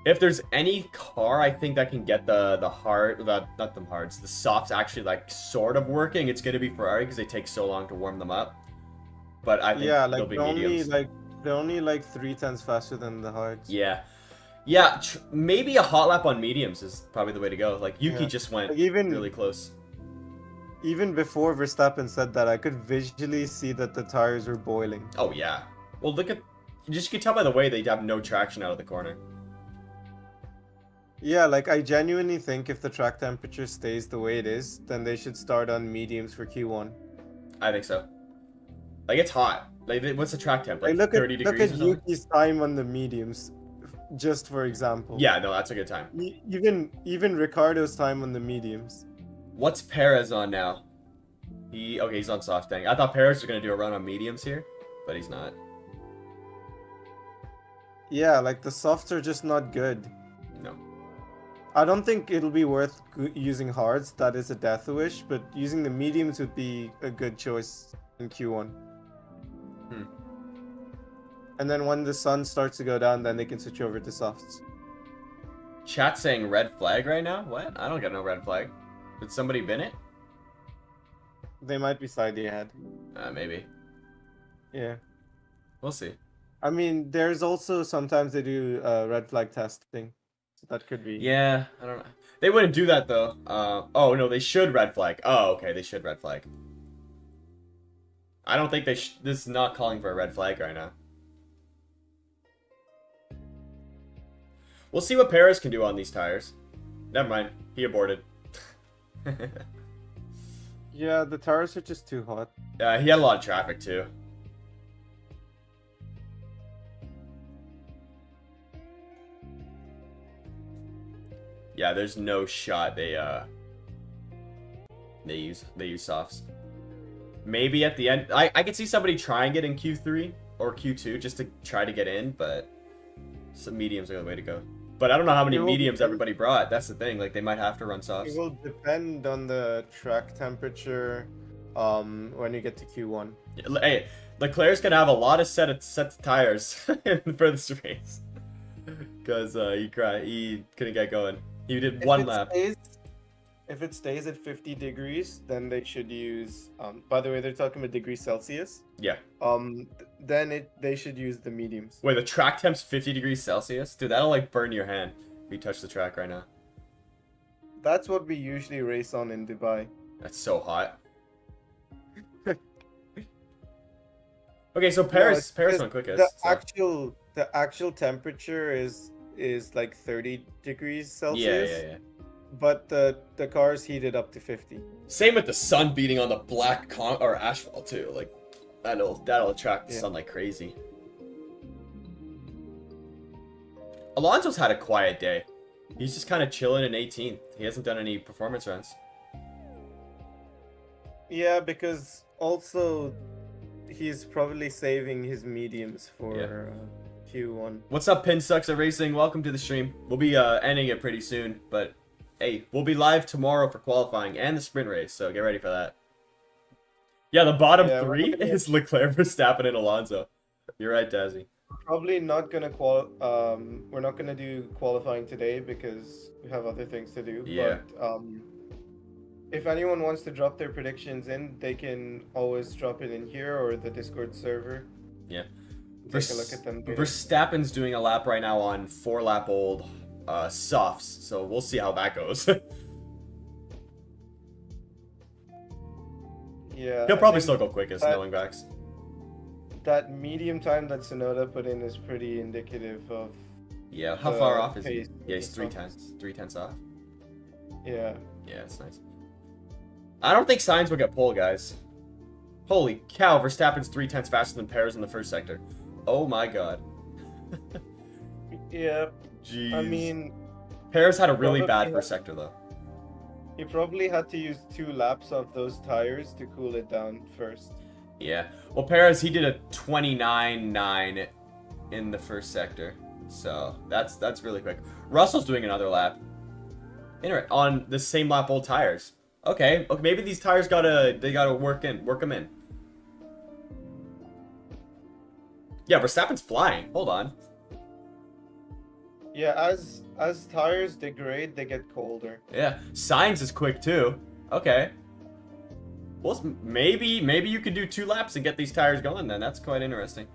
If there's any car I think that can get the softs actually like sort of working, it's gonna be Ferrari because they take so long to warm them up. But I think they'll be mediums. They're only like 3/10 faster than the hards. Yeah. Maybe a hot lap on mediums is probably the way to go. Like Yuki just went really close. Even before Verstappen said that, I could visually see that the tires were boiling. Oh yeah. Well, you can tell by the way they have no traction out of the corner. Yeah, like I genuinely think if the track temperature stays the way it is, then they should start on mediums for Q1. I think so. Like it's hot. Like what's the track temp? Like 30 degrees. Look at Yuki's time on the mediums, just for example. Yeah, no, that's a good time. Even Ricardo's time on the mediums. What's Perez on now? He's on soft tank. I thought Perez was gonna do a run on mediums here, but he's not. Yeah, like the softs are just not good. No. I don't think it'll be worth using hards. That is a death wish, but using the mediums would be a good choice in Q1. And then when the sun starts to go down, then they can switch over to softs. Chat saying red flag right now? What? I don't get no red flag. Did somebody bin it? They might be slightly ahead. Maybe. Yeah. We'll see. I mean, there's also sometimes they do red flag testing. So that could be. Yeah, I don't know. They wouldn't do that though. Oh no, they should red flag. Oh, okay, they should red flag. I don't think they this is not calling for a red flag right now. We'll see what Perez can do on these tires. Never mind, he aborted. Yeah, the tires are just too hot. He had a lot of traffic too. Yeah, there's no shot they use softs. Maybe at the end, I could see somebody trying it in Q3 or Q2 just to try to get in, but some mediums are the way to go. But I don't know how many mediums everybody brought. That's the thing. Like they might have to run softs. It will depend on the track temperature when you get to Q1. Hey, Leclerc's gonna have a lot of sets of tires for this race because he couldn't get going. He did one lap. If it stays at 50 degrees, then they should use. By the way, they're talking about degrees Celsius. Yeah. Then they should use the mediums. Wait, the track temp's 50 degrees Celsius? Dude, that'll like burn your hand if you touch the track right now. That's what we usually race on in Dubai. That's so hot. Okay, so Paris went quickest. The actual temperature is like 30 degrees Celsius. Yeah. But the car's heated up to 50. Same with the sun beating on the black or asphalt too. Like that'll attract the sun like crazy. Alonso's had a quiet day. He's just kind of chilling in 18th. He hasn't done any performance runs. Yeah, because also he's probably saving his mediums for Q1. What's up, Pin Sucks at Racing? Welcome to the stream. We'll be ending it pretty soon, but hey, we'll be live tomorrow for qualifying and the sprint race, so get ready for that. Yeah, the bottom three is Leclerc, Verstappen, and Alonso. You're right, Dazzy. Probably not gonna we're not gonna do qualifying today because we have other things to do. Yeah. But if anyone wants to drop their predictions in, they can always drop it in here or the Discord server. Yeah. Take a look at them. Verstappen's doing a lap right now on 4-lap-old softs, so we'll see how that goes. Yeah. He'll probably still go quickest, knowing backs. That medium time that Sonoda put in is pretty indicative of. Yeah, how far off is he? Yeah, he's 3/10 off. Yeah. Yeah, that's nice. I don't think Sainz will get pole, guys. Holy cow, Verstappen's 3/10 faster than Perez in the first sector. Oh my god. Yeah. Jeez. I mean, Perez had a really bad first sector though. He probably had to use 2 laps of those tires to cool it down first. Yeah. Well, Perez, he did a 29.9 in the first sector. So, that's really quick. Russell's doing another lap. On the same lap old tires. Okay, maybe these tires they gotta work them in. Yeah, Verstappen's flying. Hold on. Yeah, as tires degrade, they get colder. Yeah, Sainz is quick too. Okay. Well, maybe you could do 2 laps and get these tires going then. That's quite interesting.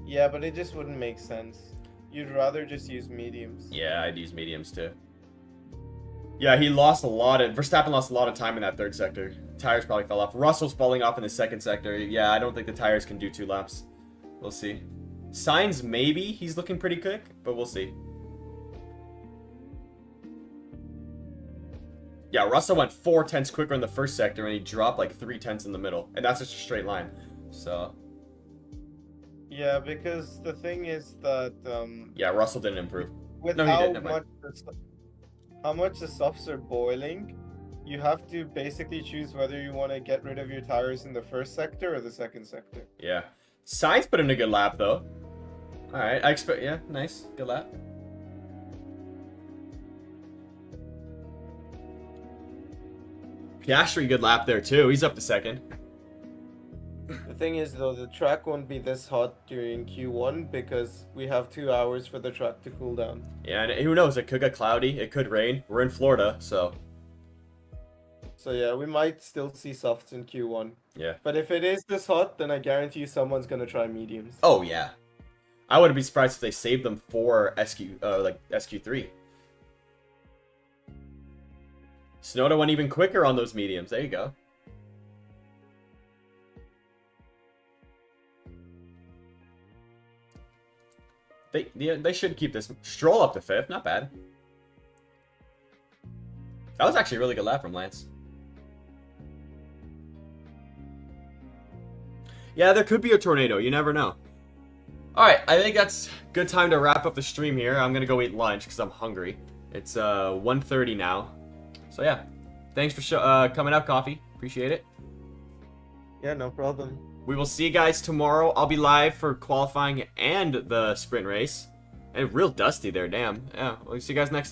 Yeah, but it just wouldn't make sense. You'd rather just use mediums. Yeah, I'd use mediums too. Yeah, Verstappen lost a lot of time in that third sector. Tires probably fell off. Russell's falling off in the second sector. Yeah, I don't think the tires can do 2 laps. We'll see. Sainz, maybe. He's looking pretty quick, but we'll see. Yeah, Russell went 4/10 quicker in the first sector, and he dropped like 3/10 in the middle. And that's just a straight line. So... Yeah, because the thing is that... yeah, Russell didn't improve. With how much the softs are boiling, you have to basically choose whether you want to get rid of your tires in the first sector or the second sector. Yeah. Sainz put in a good lap, though. All right, I expect. Yeah, nice, good lap. Piastri, good lap there too. He's up to second. The thing is, though, the track won't be this hot during Q1 because we have 2 hours for the track to cool down. Yeah, and who knows? It could get cloudy. It could rain. We're in Florida, so. So yeah, we might still see softs in Q1. Yeah. But if it is this hot, then I guarantee you someone's gonna try mediums. Oh yeah. I wouldn't be surprised if they saved them for SQ3. Sonoda went even quicker on those mediums. There you go. They should keep this. Stroll up to 5th. Not bad. That was actually a really good lap from Lance. Yeah, there could be a tornado. You never know. Alright, I think that's good time to wrap up the stream here. I'm going to go eat lunch because I'm hungry. It's 1:30 now. So yeah, thanks for coming out, Coffee. Appreciate it. Yeah, no problem. We will see you guys tomorrow. I'll be live for qualifying and the sprint race. And real dusty there, damn. Yeah, we'll see you guys next time.